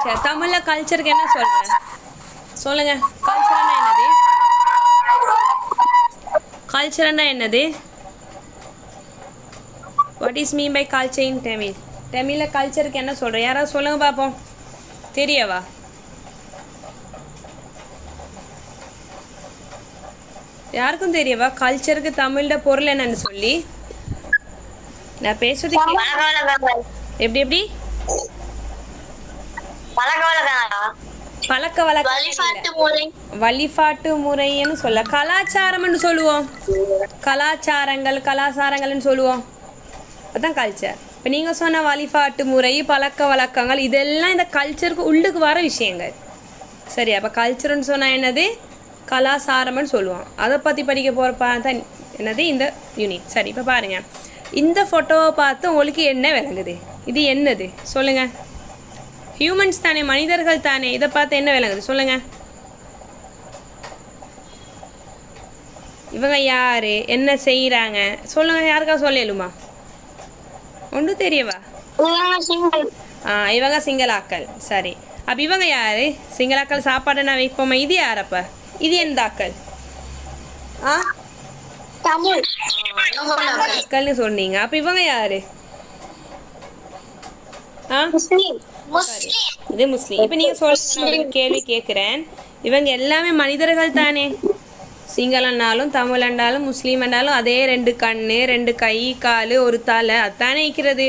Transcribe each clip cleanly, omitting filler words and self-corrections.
Culture தமிழ்ல கல்ச்சருக்கு என்ன சொல்ற சொல்லுங்க. கல்ச்சர்னா என்னது? கல்ச்சர்னா என்னது? What is mean by culture in Tamil? தமிழ்ல கல்ச்சருக்கு என்ன சொல்ற? யாராவது சொல்லுங்க பாப்போம். தெரியவா? யாருக்கும் தெரியவா கல்ச்சருக்கு தமிழ்ல பொருள் என்னன்னு சொல்லி? நான் பேசுறது எப்படி எப்படி? பழக்க வழக்கம், வழிபாட்டு முறைன்னு சொல்ல கலாச்சாரம்னு சொல்லுவோம். கலாச்சாரங்கள்னு சொல்லுவோம். அதான் கல்ச்சர். இப்போ நீங்கள் சொன்ன வழிபாட்டு முறை, பழக்க வழக்கங்கள் இதெல்லாம் இந்த கல்ச்சருக்கு உள்ளுக்கு வர விஷயங்கள். சரி, அப்போ கல்ச்சர்னு சொன்னால் என்னது? கலாச்சாரம்னு சொல்லுவோம். அதை பற்றி படிக்க போகிறப்ப தான் என்னது இந்த யூனிட். சரி, இப்போ பாருங்கள், இந்த ஃபோட்டோவை பார்த்து உங்களுக்கு என்ன விளங்குது? இது என்னது சொல்லுங்கள். ஹியூமன்ஸ் தானே, மனிதர்கள் தானே. இதை பார்த்து என்ன விளங்குது சொல்லுங்கள். இவங்க யாரு, என்ன செய்கிறாங்க சொல்லுங்கள். யாருக்கா சொல்லலுமா? ஒன்றும் தெரியவா? இவங்க சிங்களாக்கள். சரி, அப்போ இவங்க யாரு? சிங்களாக்கள் சாப்பாடு நான் வைப்போமா? இது யாரப்ப? இது எந்த ஆக்கள்? ஆக்கள்னு சொன்னீங்க. அப்போ இவங்க யாரு? இது முஸ்லீம். இப்போ நீங்கள் சொல்ல கேள்வி கேட்குறேன். இவங்க எல்லாமே மனிதர்கள் தானே. சிங்களன்னாலும் தமிழன்னாலும் முஸ்லீம் என்றாலும் அதே 2 கண்ணு, 2 கை, கால், ஒரு தலை அதானே இருக்கிறது.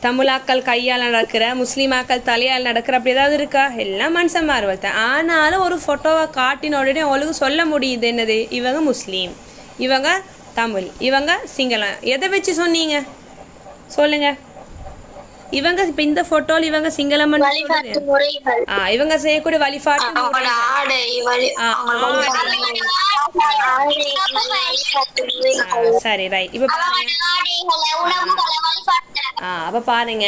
தமிழாக்கள் கையால் நடக்கிற, முஸ்லீமாக்கள் தலையால் நடக்கிற அப்படி ஏதாவது இருக்கா? எல்லாம் மனுஷன் மாறுவல் தான். ஆனாலும் ஒரு ஃபோட்டோவை காட்டின உடனே உங்களுக்கு சொல்ல முடியுது என்னது? இவங்க முஸ்லீம், இவங்க தமிழ், இவங்க சிங்களம். எதை வச்சு சொன்னீங்க சொல்லுங்க. இவங்க இப்போ இந்த ஃபோட்டோவில் இவங்க சிங்களம், இவங்க செய்யக்கூடிய வழிபாட்டு சரி, ரைட். இப்போ அப்போ பாருங்க,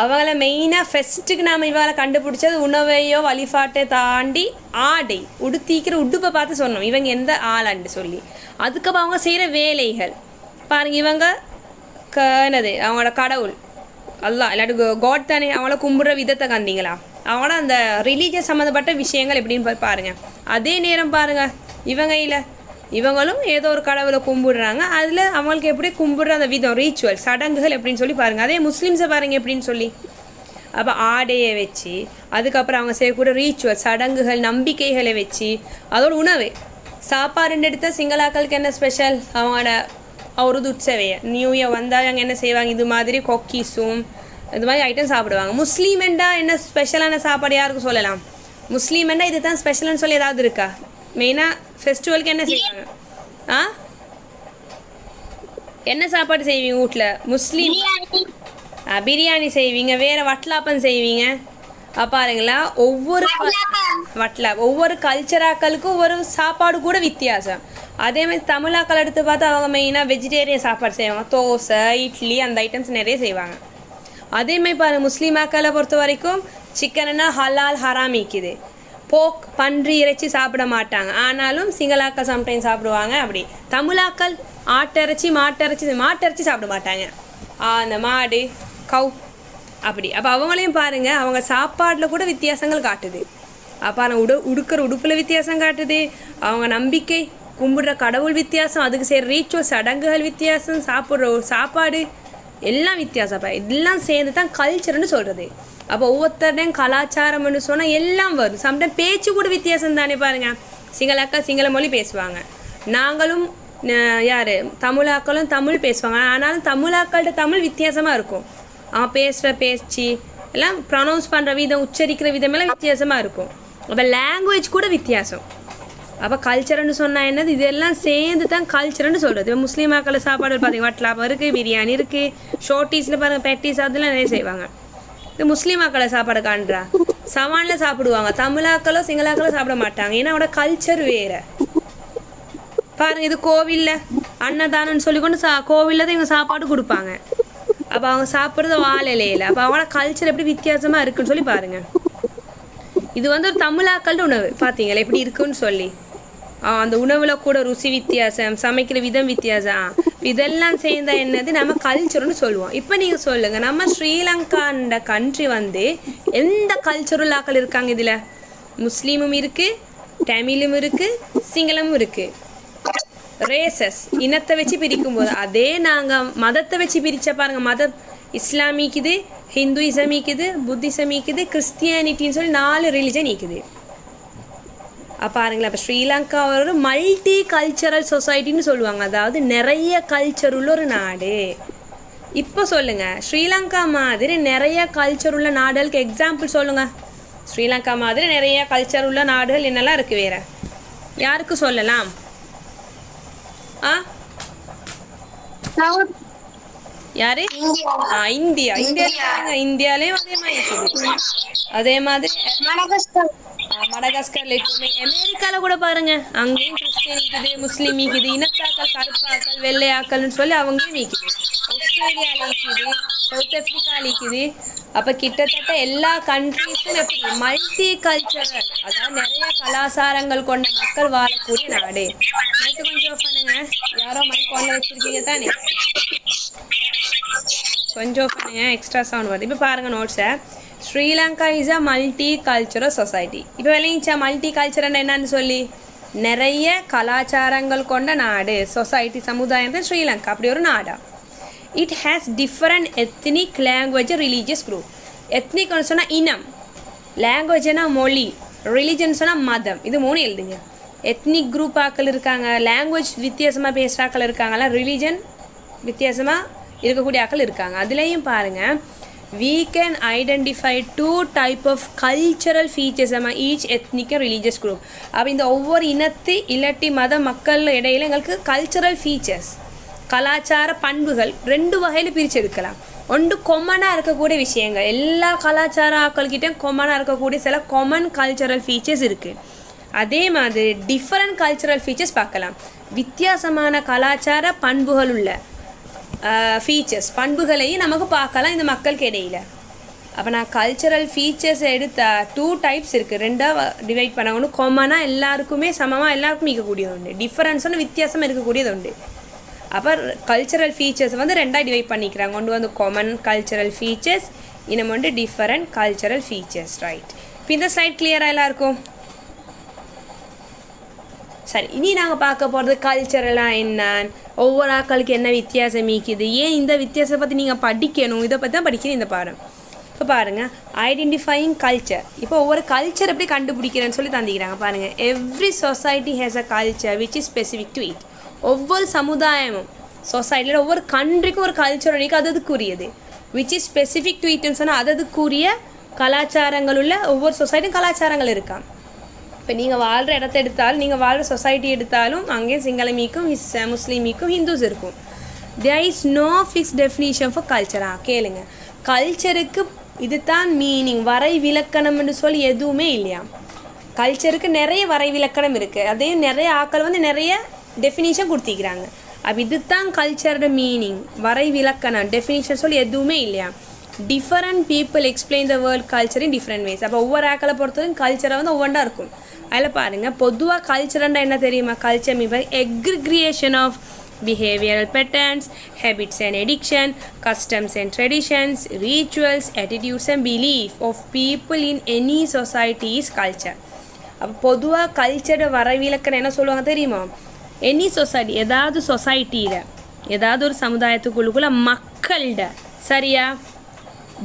அவங்கள மெயினாக ஃபஸ்ட்டுக்கு நாம் இவங்களை கண்டுபிடிச்சது உணவையோ வழிபாட்டை தாண்டி ஆடை உடுத்திக்கிற உடுப்பை பார்த்து சொன்னோம் இவங்க எந்த ஆளான்னு சொல்லி. அதுக்கப்புறம் அவங்க செய்கிற வேலைகள் பாருங்க. இவங்க என்னது அவங்களோட கடவுள் அல்லா, இல்லாட்டி காட் தானே. அவங்கள கும்பிட்ற விதத்தை கண்டிங்களா? அவங்களோட அந்த ரிலீஜியஸ் சம்மந்தப்பட்ட விஷயங்கள் எப்படின்னு பாருங்கள். அதே நேரம் பாருங்கள், இவங்களும் ஏதோ ஒரு கடவுளை கும்பிடுறாங்க. அதில் அவங்களுக்கு எப்படி கும்பிடுற அந்த விதம், ரீச்சுவல், சடங்குகள் எப்படின்னு சொல்லி பாருங்கள். அதே முஸ்லீம்ஸை பாருங்கள் எப்படின்னு சொல்லி. அப்போ ஆடையை வச்சு, அதுக்கப்புறம் அவங்க செய்யக்கூடிய ரீச்சுவல், சடங்குகள், நம்பிக்கைகளை வச்சு, அதோட உணவு சாப்பாடுன்னு எடுத்தால் சிங்களாக்களுக்கு என்ன ஸ்பெஷல்? அவங்களோட ஒரு துட்சவையை நியூ இயர் வந்தால் அங்கே என்ன செய்வாங்க? இது மாதிரி கொக்கீஸும் இது மாதிரி ஐட்டம் சாப்பிடுவாங்க. முஸ்லீமெண்டா என்ன ஸ்பெஷலான சாப்பாடு யாருக்கு சொல்லலாம்? முஸ்லீமெண்டா இது தான் ஸ்பெஷல்னு சொல்லி ஏதாவது இருக்கா? மெயினாக ஃபெஸ்டிவலுக்கு என்ன செய்வாங்க? என்ன சாப்பாடு செய்வீங்க வீட்டில்? முஸ்லீம் பிரியாணி செய்வீங்க, வேறு வட்லாப்பம் செய்வீங்க. பாருங்களா, ஒவ்வொரு கல்ச்சராக்களுக்கும் ஒவ்வொரு சாப்பாடு கூட வித்தியாசம். அதேமாதிரி தமிழாக்கள் எடுத்து பார்த்தா அவங்க மெயினாக வெஜிடேரியன் சாப்பாடு செய்வாங்க. தோசை, இட்லி அந்த ஐட்டம்ஸ் நிறைய செய்வாங்க. அதேமாதிரி பாருங்கள், முஸ்லீமாக்களை பொறுத்த வரைக்கும் சிக்கன்னா ஹலால் ஹராம் இருக்குது. போக் பன்றி இறைச்சி சாப்பிட மாட்டாங்க. ஆனாலும் சிங்களாக்கள் சம்டைம்ஸ் சாப்பிடுவாங்க. அப்படி தமிழாக்கள் ஆட்டிறைச்சி மாட்டிறைச்சி சாப்பிட மாட்டாங்க. அந்த மாடு, கவு அப்படி. அப்போ அவங்களையும் பாருங்கள், அவங்க சாப்பாட்டில் கூட வித்தியாசங்கள் காட்டுது. அப்போ உடுக்கிற உடுப்பில் வித்தியாசம் காட்டுது. அவங்க நம்பிக்கை, கும்பிடுற கடவுள் வித்தியாசம், அதுக்கு செய்கிற ரீச்சுவல் சடங்குகள் வித்தியாசம், சாப்பிட்ற சாப்பாடு எல்லாம் வித்தியாசம். அப்போ இதெல்லாம் சேர்ந்து தான் கல்ச்சர்னு சொல்கிறது. அப்போ ஒவ்வொருத்தரையும் கலாச்சாரம்னு சொன்னால் எல்லாம் வரும். சம்டைம் பேச்சு கூட வித்தியாசம் தானே. பாருங்கள், சிங்களாக்கள் சிங்கள மொழி பேசுவாங்க, நாங்களும் யார் தமிழாக்களும் தமிழ் பேசுவாங்க. ஆனாலும் தமிழாக்கள்கிட்ட தமிழ் வித்தியாசமாக இருக்கும். அவன் பேசுகிற பேச்சு எல்லாம் ப்ரொனவுன்ஸ் பண்ணுற விதம், உச்சரிக்கிற விதமெல்லாம் வித்தியாசமாக இருக்கும். அப்போ லாங்குவேஜ் கூட வித்தியாசம். அப்போ கல்ச்சர்னு சொன்னால் என்னது? இதெல்லாம் சேர்ந்து தான் கல்ச்சர்னு சொல்கிறது. இப்போ முஸ்லீமாக்களை சாப்பாடு பார்த்தீங்க, வட்லாப்பம் இருக்குது, பிரியாணி இருக்குது, ஷோர்ட்டீஸில் பாருங்கள், பேட்டிஸ் அதெல்லாம் நிறைய செய்வாங்க. இது முஸ்லீமாக்களை சாப்பாடு காண்றா சவானில் சாப்பிடுவாங்க. தமிழாக்களோ சிங்களாக்களோ சாப்பிட மாட்டாங்க. ஏன்னா அவனோட கல்ச்சர் வேறு. பாருங்கள், இது கோவிலில் அன்னதானம்னு சொல்லிக்கொண்டு கோவிலில் தான் இவங்க சாப்பாடு கொடுப்பாங்க. அப்போ அவங்க சாப்பிட்றது வாழை இலையில். அப்போ அவங்களோட கல்ச்சர் எப்படி வித்தியாசமாக இருக்குன்னு சொல்லி பாருங்கள். இது ஒரு தமிழாக்கள் உணவு பார்த்தீங்களா எப்படி இருக்குன்னு சொல்லி. அந்த உணவில் கூட ருசி வித்தியாசம், சமைக்கிற விதம் வித்தியாசம். இதெல்லாம் சேர்ந்தா என்னது நம்ம கல்ச்சர்னு சொல்லுவோம். இப்போ நீங்கள் சொல்லுங்கள், நம்ம ஸ்ரீலங்கான்ற கண்ட்ரி வந்து எந்த கல்ச்சரல் ஆக்கள் இருக்காங்க? இதில் முஸ்லீமும் இருக்குது, தமிழும் இருக்குது, சிங்களமும் இருக்குது. ரேசஸ் இனத்தை வச்சு பிரிக்கும் போது அதே நாங்கள் மதத்தை வச்சு பிரித்த பாருங்கள், மதம் இஸ்லாமிக்குது, ஹிந்துயிசம் இருக்குது, புத்திசம் இருக்குது, கிறிஸ்டியானிட்டின்னு சொல்லி 4 ரிலிஜன் இருக்குது. பாருங்களேன், இப்போ ஸ்ரீலங்கா ஒரு மல்டி கல்ச்சரல் சொசைட்டின்னு சொல்லுவாங்க, அதாவது நிறைய கல்ச்சர் உள்ள ஒரு நாடு. இப்போ சொல்லுங்கள், ஸ்ரீலங்கா மாதிரி நிறைய கல்ச்சர் உள்ள நாடுகளுக்கு எக்ஸாம்பிள் சொல்லுங்கள். ஸ்ரீலங்கா மாதிரி நிறைய கல்ச்சர் உள்ள நாடுகள் என்னெல்லாம் இருக்குது வேறு யாருக்கு சொல்லலாம்? யாரு? இந்தியா. இந்தியாலயும் அதே மாதிரி இருக்குது. அதே மாதிரி மடகாஸ்கர்ல இருக்குமே. அமெரிக்கால கூட பாருங்க, அங்கேயும் கிறிஸ்டியன் இருக்குது, முஸ்லீம் இருக்குது, இனத்தாக்கள், கருப்பாக்கள், வெள்ளையாக்கள்னு சொல்லி அவங்களையும் இருக்குது. ஆஸ்திரேலியால இருக்குது, சவுத் ஆப்பிரிக்கால இருக்குது. அப்ப கிட்டத்தட்ட எல்லா கண்ட்ரீஸும் எப்படி மல்டி கல்ச்சரல், அதாவது நிறைய கலாச்சாரங்கள் கொண்ட மக்கள் வாழக்கூடிய நாடு. மைக்கு கொஞ்சம் பண்ணுங்க, யாரோ மைக் ஒன்ல வச்சிருக்கீங்க தானே, கொஞ்சம் பண்ணுங்க, எக்ஸ்ட்ரா சவுண்ட் வருது. இப்போ பாருங்க நோட்ஸை. Sri Lanka is a multi cultural society. இப்போ விளையிச்சா மல்டி கல்ச்சரல் என்னன்னு சொல்லி, நிறைய கலாச்சாரங்கள் கொண்ட நாடு, சொசைட்டி, சமுதாயம் தான் ஸ்ரீலங்கா. அப்படி ஒரு நாடா. It has different ethnic, language, religious group. எத்னிக்னு சொன்னால் இனம், லாங்குவேஜ்னா மொழி, ரிலீஜன் சொன்னால் மதம். இது 3 எழுதுங்க. எத்னிக் குரூப் ஆக்கள் இருக்காங்க, லாங்குவேஜ் வித்தியாசமாக பேசுகிற ஆக்கள் இருக்காங்களா, ரிலீஜன் வித்தியாசமாக இருக்கக்கூடிய ஆக்கள் இருக்காங்க. அதுலேயும் பாருங்கள், we can identify 2 type of cultural features among each ethnic and religious group. அப்போ இந்த ஒவ்வொரு இனத்து இல்லாட்டி மத மக்கள் இடையில எங்களுக்கு கல்ச்சரல் ஃபீச்சர்ஸ், கலாச்சார பண்புகள் 2 வகையில் பிரித்து எடுக்கலாம். ஒன்று கொமனாக இருக்கக்கூடிய விஷயங்கள், எல்லா கலாச்சார ஆக்கள்கிட்டையும் கொமனாக இருக்கக்கூடிய சில காமன் கல்ச்சரல் ஃபீச்சர்ஸ் இருக்குது. அதே மாதிரி டிஃப்ரெண்ட் கல்ச்சரல் ஃபீச்சர்ஸ் பார்க்கலாம், வித்தியாசமான கலாச்சார பண்புகள் உள்ள ஃபீச்சர்ஸ், பண்புகளையும் நமக்கு பார்க்கலாம் இந்த மக்களுக்கு இடையில். அப்போ நான் கல்ச்சரல் ஃபீச்சர்ஸ் எடுத்தால் 2 டைப்ஸ் இருக்குது, 2ஆக டிவைட் பண்ண. ஒன்று காமனாக எல்லாருக்குமே சமமாக எல்லாருக்கும் இருக்கக்கூடியது உண்டு, டிஃப்ரென்ஸான வித்தியாசமாக இருக்கக்கூடியது உண்டு. அப்போ கல்ச்சரல் ஃபீச்சர்ஸ் வந்து 2ஆக டிவைட் பண்ணிக்கிறாங்க. ஒன்று வந்து காமன் கல்ச்சரல் ஃபீச்சர்ஸ், இன்னும் வந்து டிஃப்ரெண்ட் கல்ச்சரல் ஃபீச்சர்ஸ். ரைட், இப்போ இந்த ஸ்லைட் கிளியராக எல்லாருக்கும்? சரி, இனி நாங்கள் பார்க்க போகிறது கல்ச்சரெல்லாம் என்ன, ஒவ்வொரு ஆக்களுக்கு என்ன வித்தியாசம் இருக்குது, ஏன் இந்த வித்தியாசத்தை பற்றி நீங்கள் படிக்கணும், இதை பற்றி தான் படிக்கணும் இந்த பாடம். இப்போ பாருங்கள், ஐடென்டிஃபையிங் கல்ச்சர். இப்போ ஒவ்வொரு கல்ச்சர் எப்படி கண்டுபிடிக்கிறேன்னு சொல்லி தந்திக்கிறாங்க பாருங்கள். Every society has a culture which is specific to it. ஒவ்வொரு சமுதாயமும், சொசைட்டியில் ஒவ்வொரு கண்ட்ரிக்கும் ஒரு கல்ச்சர் இருக்குது, அதுக்குரியது. விச் இஸ் ஸ்பெசிஃபிக் டு இட்னு சொன்னால் அதுக்குரிய கலாச்சாரங்கள் உள்ள ஒவ்வொரு சொசைட்டியும் கலாச்சாரங்கள் இருக்காங்க. இப்போ நீங்கள் வாழ்கிற இடத்த எடுத்தாலும், நீங்கள் வாழ்கிற சொசைட்டி எடுத்தாலும், அங்கே சிங்களமிக்கும், முஸ்லீமிக்கும், ஹிந்துஸ் இருக்கும். There is no fix definition for கல்ச்சரா. கேளுங்க, கல்ச்சருக்கு இது தான் மீனிங், வரை விலக்கணம்னு சொல்லி எதுவுமே இல்லையா. கல்ச்சருக்கு நிறைய வரை விலக்கணம் இருக்குது, அதே நிறைய ஆக்கள் வந்து நிறைய டெஃபினிஷன் கொடுத்திக்கிறாங்க. அப்போ இது தான் கல்ச்சரோட மீனிங், வரை விலக்கணம், டெஃபினிஷன் சொல்லி எதுவுமே இல்லையா. Different people explain the world culture in different ways. அப்போ ஒவ்வொரு ஆக்களை பொறுத்தவரைக்கும் கல்ச்சரை வந்து ஒவ்வொன்றா இருக்கும். அதில் பாருங்கள், பொதுவாக கல்ச்சர்னா என்ன தெரியுமா? Culture mean aggregation of behavioral patterns, habits and addiction, customs and traditions, rituals, attitudes and belief of people in any society is culture. அப்போ பொதுவாக கல்ச்சரை வரவிலக்கணம் என்ன சொல்லுவாங்க தெரியுமா? எனி சொசைட்டி, ஏதாவது சொசைட்டியில், ஏதாவது ஒரு சமுதாயத்துக்குள்ளுக்குள்ள மக்கள்கிட்ட சரியா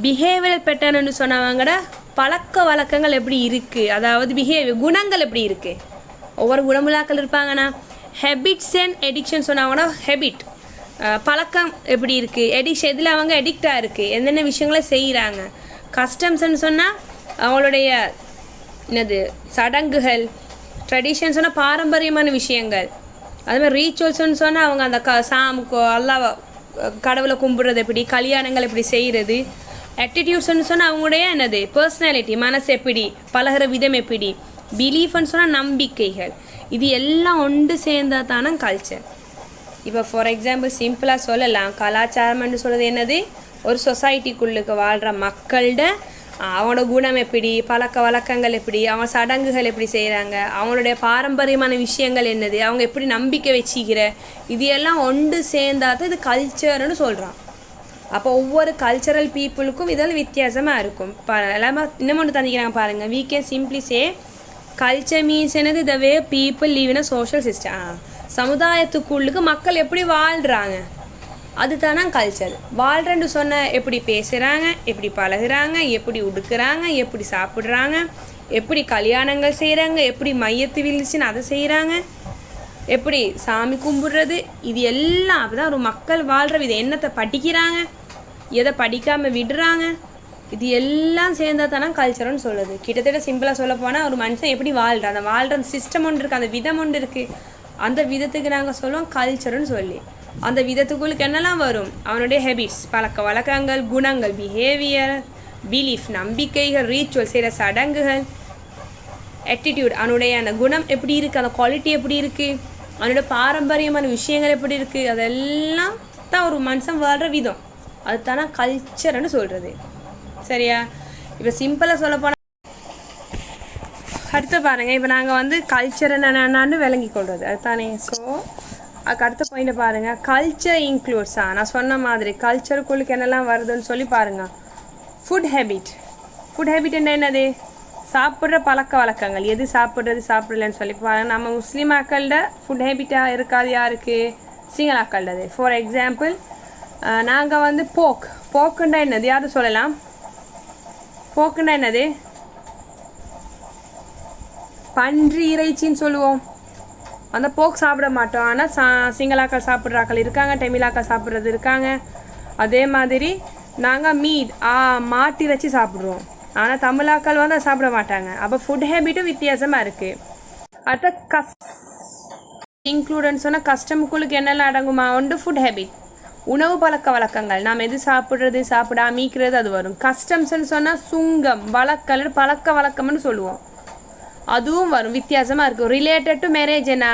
பிஹேவியரல் பேட்டர்ன்னு சொன்னவங்கட பழக்க வழக்கங்கள் எப்படி இருக்குது, அதாவது பிஹேவியர் குணங்கள் எப்படி இருக்குது. ஒவ்வொரு குணமுலாக்கள் இருப்பாங்கன்னா, ஹேபிட்ஸ் அண்ட் எடிக்ஷன் சொன்னாங்கன்னா ஹேபிட் பழக்கம் எப்படி இருக்குது, எடிக்ஷன் இதில் அவங்க எடிக்டாக இருக்குது, என்னென்ன விஷயங்களை செய்கிறாங்க. கஸ்டம்ஸ்ன்னு சொன்னால் அவங்களுடைய என்னது சடங்குகள், ட்ரெடிஷன் சொன்னால் பாரம்பரியமான விஷயங்கள். அதுமாதிரி ரீச்சுவல்ஸ்ன்னு சொன்னால் அவங்க அந்த அல்லாஹ் கடவுளை கும்பிட்றது எப்படி, கல்யாணங்கள் எப்படி செய்கிறது. ஆட்டிடியூட்ஸ்ன்னு சொன்னால் அவங்களுடைய என்னது பர்சனாலிட்டி, மனசு எப்படி, பழகிற விதம் எப்படி. பிலீஃப்னு சொன்னால் நம்பிக்கைகள். இது எல்லாம் ஒன்று சேர்ந்தா தானே கல்ச்சர். இப்போ ஃபார் எக்ஸாம்பிள் சிம்பிளாக சொல்லலாம், கலாச்சாரம்னு சொல்கிறது என்னது, ஒரு சொசைட்டிக்குள்ளுக்கு வாழ்கிற மக்களோட அவனோட குணம் எப்படி, பழக்க வழக்கங்கள் எப்படி, அவன் சடங்குகள் எப்படி செய்கிறாங்க, அவங்களுடைய பாரம்பரியமான விஷயங்கள் என்னது, அவங்க எப்படி நம்பிக்கை வச்சுக்கிற, இது எல்லாம் ஒன்று சேர்ந்தாதான் இது கல்ச்சர்னு சொல்கிறான். அப்போ ஒவ்வொரு கல்ச்சரல் பீப்புளுக்கும் இதெல்லாம் வித்தியாசமாக இருக்கும். எல்லாமே இன்னும் ஒன்று தந்திக்கிறாங்க பாருங்கள். we can simply say culture means என்னது, the way people live in a social system. சமுதாயத்துக்குள்ளுக்கு மக்கள் எப்படி வாழ்கிறாங்க அதுதானா கல்ச்சர். வாழ்கிறேன்னு சொன்ன எப்படி பேசுகிறாங்க, எப்படி பழகுறாங்க, எப்படி உடுக்கிறாங்க, எப்படி சாப்பிட்றாங்க, எப்படி கல்யாணங்கள் செய்கிறாங்க, எப்படி மையத்து விழிச்சுன்னு அதை செய்கிறாங்க, எப்படி சாமி கும்பிடுறது, இது எல்லாம் அப்போ தான் ஒரு மக்கள் வாழ்கிற விதம். என்னத்தை படிக்கிறாங்க, எதை படிக்காமல் விடுறாங்க, இது எல்லாம் சேர்ந்தால் தானே கல்ச்சர்னு சொல்லுது. கிட்டத்தட்ட சிம்பிளாக சொல்ல போனால் ஒரு மனுஷன் எப்படி வாழ்கிறான், அந்த வாழ்கிற சிஸ்டம் ஒன்று இருக்குது, அந்த விதம் ஒன்று இருக்குது, அந்த விதத்துக்கு நாங்கள் சொல்லுவோம் கல்ச்சர்னு சொல்லி. அந்த விதத்துக்குள்ளுக்கு என்னெல்லாம் வரும், அவனுடைய ஹேபிட்ஸ், பழக்க வழக்கங்கள், குணங்கள், பிஹேவியர், பிலீஃப், நம்பிக்கைகள், ரீச்சுவல், செய்கிற சடங்குகள், ஆட்டிடியூட், அவனுடைய அந்த குணம் எப்படி இருக்குது, அந்த குவாலிட்டி எப்படி இருக்குது, அவனுடைய பாரம்பரியமான விஷயங்கள் எப்படி இருக்குது, அதெல்லாம் தான் ஒரு மனுஷன் வாழ்கிற விதம். அதுதானே கல்ச்சர்னு சொல்கிறது. சரியா? இப்போ சிம்பிளாக சொல்ல போனால் அடுத்து பாருங்கள். இப்போ நாங்கள் கல்ச்சர் என்னென்னு விளங்கி கொள்வது அதுதானே. ஸோ அதுக்கு அடுத்த பாயிண்ட் பாருங்கள். கல்ச்சர் இன்க்ளூட்ஸா, நான் சொன்ன மாதிரி கல்ச்சருக்குள்ளுக்கு என்னெல்லாம் வருதுன்னு சொல்லி பாருங்கள். Food habit. ஃபுட் ஹேபிட் என்னது, சாப்பிட்ற பழக்க வழக்கங்கள், எது சாப்பிட்றது சாப்பிடலன்னு சொல்லி பாருங்கள். நம்ம முஸ்லீம் ஆக்களோட ஃபுட் ஹேபிட்டாக இருக்காது யாருக்கு, சிங்களாக்களது. ஃபார் எக்ஸாம்பிள் நாங்கள் போக்குண்டா என்னது, யாரும் சொல்லலாம். போக்குண்டா என்னது, பன்றி இறைச்சின்னு சொல்லுவோம். அந்த போக் சாப்பிட மாட்டோம். ஆனால் சிங்களாக்கள் சாப்பிட்றாக்கள் இருக்காங்க, டெமிலாக்கள் சாப்பிட்றது இருக்காங்க. அதே மாதிரி நாங்கள் மாட்டு இறைச்சி சாப்பிட்ருவோம். ஆனால் தமிழாக்கள் அதை சாப்பிட மாட்டாங்க. அப்போ ஃபுட் ஹேபிட்டும் வித்தியாசமாக இருக்குது. அடுத்த இன்க்ளூடன்னு சொன்னால் கஸ்டமுக்குள்ளுக்கு என்னெல்லாம் அடங்குமா, ஒன்று ஃபுட் ஹேபிட், உணவு பழக்க வழக்கங்கள், நாம் எது சாப்பிட்றது சாப்பிடாமிக்கிறது அது வரும். கஸ்டம்ஸ்ன்னு சொன்னால் சுங்கம், வழக்கல், பழக்க வழக்கம்னு சொல்லுவோம், அதுவும் வரும். வித்தியாசமாக இருக்கும். ரிலேட்டட் டு மேரேஜ் என்ன,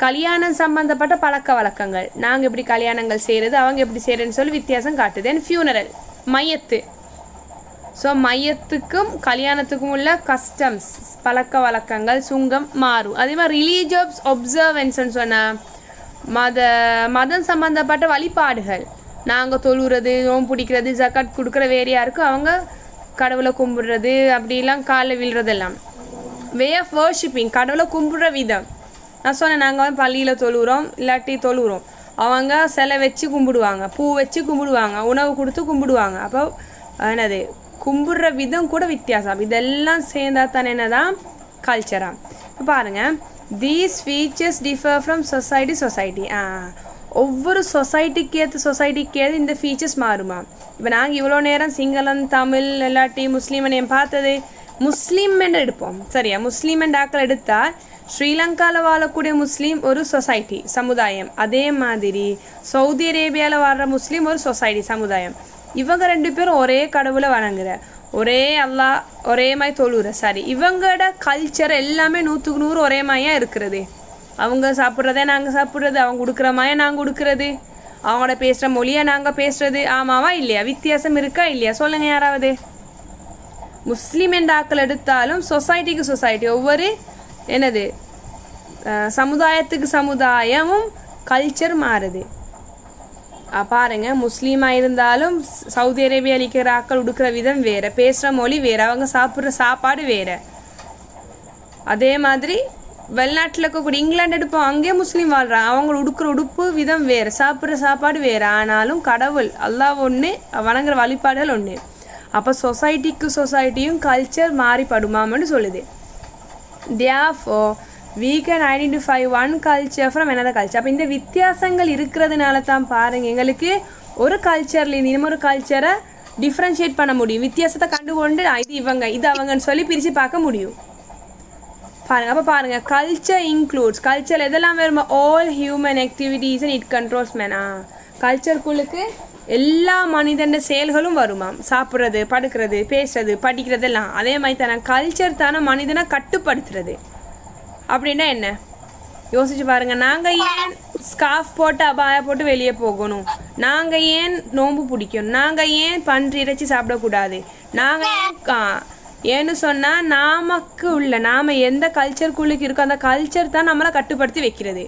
கல்யாணம் சம்மந்தப்பட்ட பழக்க வழக்கங்கள், நாங்கள் எப்படி கல்யாணங்கள் செய்கிறது, அவங்க எப்படி செய்கிறேன்னு சொல்லி வித்தியாசம் காட்டுது. தென் ஃபியூனரல், மையத்து. ஸோ மையத்துக்கும் கல்யாணத்துக்கும் உள்ள கஸ்டம்ஸ், பழக்க வழக்கங்கள், சுங்கம் மாறும். அதே மாதிரி ரிலீஜியஸ் ஒப்சர்வன்ஸ்ன்னு சொன்னால் மதம் சம்மந்தப்பட்ட வழிபாடுகள், நாங்கள் தொழுகிறது, நோம்பு பிடிக்கிறது, ஜக்காத் கொடுக்குற வேறையாக இருக்கும். அவங்க கடவுளை கும்பிடுறது, அப்படிலாம் காலில் விழுறதெல்லாம். வே ஆஃப் வர்ஷிப்பிங், கடவுளை கும்பிடுற விதம். நான் சொன்னேன், நாங்கள் பள்ளியில் தொழுகிறோம், இல்லாட்டி தொழுகிறோம். அவங்க சிலை வச்சு கும்பிடுவாங்க, பூ வச்சு கும்பிடுவாங்க, உணவு கொடுத்து கும்பிடுவாங்க. அப்போ என்னது, கும்பிடுற விதம் கூட வித்தியாசம். இதெல்லாம் சேர்ந்தா தானே என்னதான் கல்ச்சரா. இப்போ பாருங்கள், these features differ from society. ஒவ்வொரு சொசைட்டிக்கு ஏற்ற இந்த ஃபீச்சர்ஸ் மாறுமா. இப்போ நாங்கள் இவ்வளோ நேரம் சிங்களம், தமிழ், இல்லாட்டி முஸ்லீம் என் பார்த்தது முஸ்லீம் எடுப்போம். சரியா? முஸ்லீம் ஆக்கள் எடுத்தால் ஸ்ரீலங்காவில் வாழக்கூடிய முஸ்லீம் ஒரு சொசைட்டி சமுதாயம். அதே மாதிரி சவுதி அரேபியாவில் வாழ்கிற முஸ்லீம் ஒரு சொசைட்டி சமுதாயம். இவங்க ரெண்டு பேரும் ஒரே கடவுளை வணங்குற, ஒரே அல்லாஹ், ஒரே மாதிரி தொழுற. சரி, இவங்களோட கல்ச்சர் எல்லாமே 100க்கு 100 ஒரே மாதிரியாக இருக்கிறது. அவங்க சாப்பிட்றதே நாங்கள் சாப்பிட்றது, அவங்க கொடுக்குற மாதிரியா நாங்கள் கொடுக்குறது, அவங்களோட பேசுகிற மொழியை நாங்கள் பேசுகிறது. ஆமாவா இல்லையா? வித்தியாசம் இருக்கா இல்லையா? சொல்லுங்கள் யாராவது. முஸ்லீம் என்ற ஆக்கள் எடுத்தாலும் சொசைட்டி ஒவ்வொரு என்னது சமுதாயத்துக்கு சமுதாயமும் கல்ச்சர் மாறுது. பாருங்கள், முஸ்லீமாக இருந்தாலும் சவுதி அரேபியா அளிக்கிற ஆக்கள் உடுக்கிற விதம் வேறு, பேசுகிற மொழி வேறு, அவங்க சாப்பிட்ற சாப்பாடு வேறு. அதே மாதிரி வெளிநாட்டில் இருக்கக்கூடிய இங்கிலாந்து எடுப்போம், அங்கேயே முஸ்லீம் வாழ்கிறாங்க, அவங்க உடுக்கிற உடுப்பு விதம் வேறு, சாப்பிட்ற சாப்பாடு வேறு. ஆனாலும் கடவுள் அல்லாஹ் ஒன்று, வணங்குற வழிபாடுகள் ஒன்று. அப்போ சொசைட்டியும் கல்ச்சர் மாறிப்படுமான்னு சொல்லுது. Therefore, we can identify one culture from another culture. அப்போ இந்த வித்தியாசங்கள் இருக்கிறதுனால தான் பாருங்கள், எங்களுக்கு ஒரு கல்ச்சர்லேருந்து இன்னொரு கல்ச்சரை டிஃப்ரென்ஷியேட் பண்ண முடியும். வித்தியாசத்தை கண்டுகொண்டு இது இவங்க இது அவங்கன்னு சொல்லி பிரித்து பார்க்க முடியும். பாருங்கள். அப்போ பாருங்கள், கல்ச்சர் இன்க்ளூட்ஸ், கல்ச்சர் எதெல்லாம் வருமா, all human activities and it controls மேனா. கல்ச்சருக்குள்ளுக்கு எல்லா மனிதன் செயல்களும் வருமாம். சாப்பிட்றது, படுக்கிறது, பேசுறது, படிக்கிறது எல்லாம். அதே மாதிரி தானே கல்ச்சர் தானே மனிதனை கட்டுப்படுத்துறது. அப்படின்னா என்ன, யோசிச்சு பாருங்கள், நாங்கள் ஏன் ஸ்கார்ஃப் போட்டு அபாயா போட்டு வெளியே போகணும்? நாங்கள் ஏன் நோன்பு பிடிக்கணும்? நாங்கள் ஏன் பன்றி இறைச்சி சாப்பிடக்கூடாது? நாங்கள் ஏன்னு சொன்னால் நாம் எந்த கல்ச்சருக்குள்ளுக்கு இருக்கோ அந்த கல்ச்சர் தான் நம்மளை கட்டுப்படுத்தி வைக்கிறது.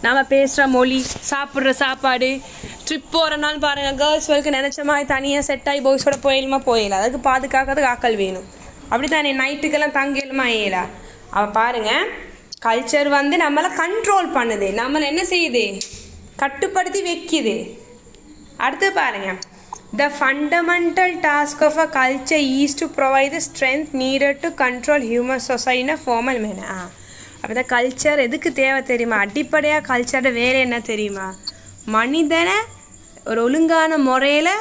நாம் பேசுகிற மொழி, சாப்பிட்ற சாப்பாடு, ட்ரிப் போகிறனாலும் பாருங்கள், கேர்ள்ஸ் வரைக்கும் நினச்ச மாதிரி தனியாக செட் ஆகி பாய்ஸோட போயிடலாம். அதுக்கு பாதுகாக்கிறதுக்கு ஆக்கள் வேணும். அப்படி தானே நைட்டுக்கெல்லாம் தங்கிடலுமா ஏலா? அவள் பாருங்கள், கல்ச்சர் நம்மளை கண்ட்ரோல் பண்ணுது, நம்மளை என்ன செய்யுது, கட்டுப்படுத்தி வைக்குது. அடுத்து பாருங்கள், the fundamental task of a culture is to provide the strength needed to control human society in a formal manner. அப்போ இந்த கல்ச்சர் எதுக்கு தேவை தெரியுமா? அடிப்படையாக கல்ச்சரோட வேலை என்ன தெரியுமா? மனிதனை ஒரு ஒழுங்கான முறையில்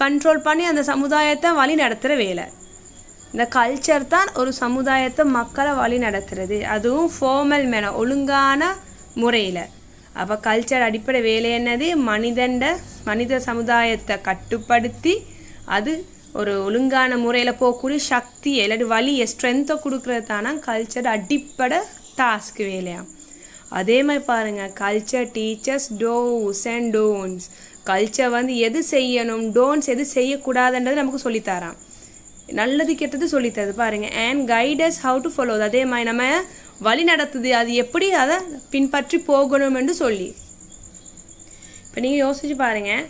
கண்ட்ரோல் பண்ணி அந்த சமுதாயத்தை வழி நடத்துகிற வேலை. இந்த கல்ச்சர் தான் ஒரு சமுதாயத்தை மக்களை வழி நடத்துறது, அதுவும் ஃபார்மல் மேனர், ஒழுங்கான முறையில். அப்போ கல்ச்சர் அடிப்படை வேலை என்னது? மனித சமுதாயத்தை கட்டுப்படுத்தி அது ஒரு ஒழுங்கான முறையில் போகக்கூடிய சக்தியை இல்லாட்டி வழியை ஸ்ட்ரென்த்தை கொடுக்குறது தானே கல்ச்சர் அடிப்படை டாஸ்க் வேலையா. அதே மாதிரி பாருங்கள், culture teachers dose and don'ts. Culture எது செய்யணும், டோன்ட்ஸ் எது செய்யக்கூடாதுன்றது நமக்கு சொல்லித்தரான். நல்லது கெட்டது சொல்லித்தருது பாருங்கள். And guide us how to follow. அதே மாதிரி நம்ம வழி நடத்துது, அது எப்படி அதை பின்பற்றி போகணும் என்று சொல்லி. இப்போ நீங்கள் யோசிச்சு பாருங்கள்,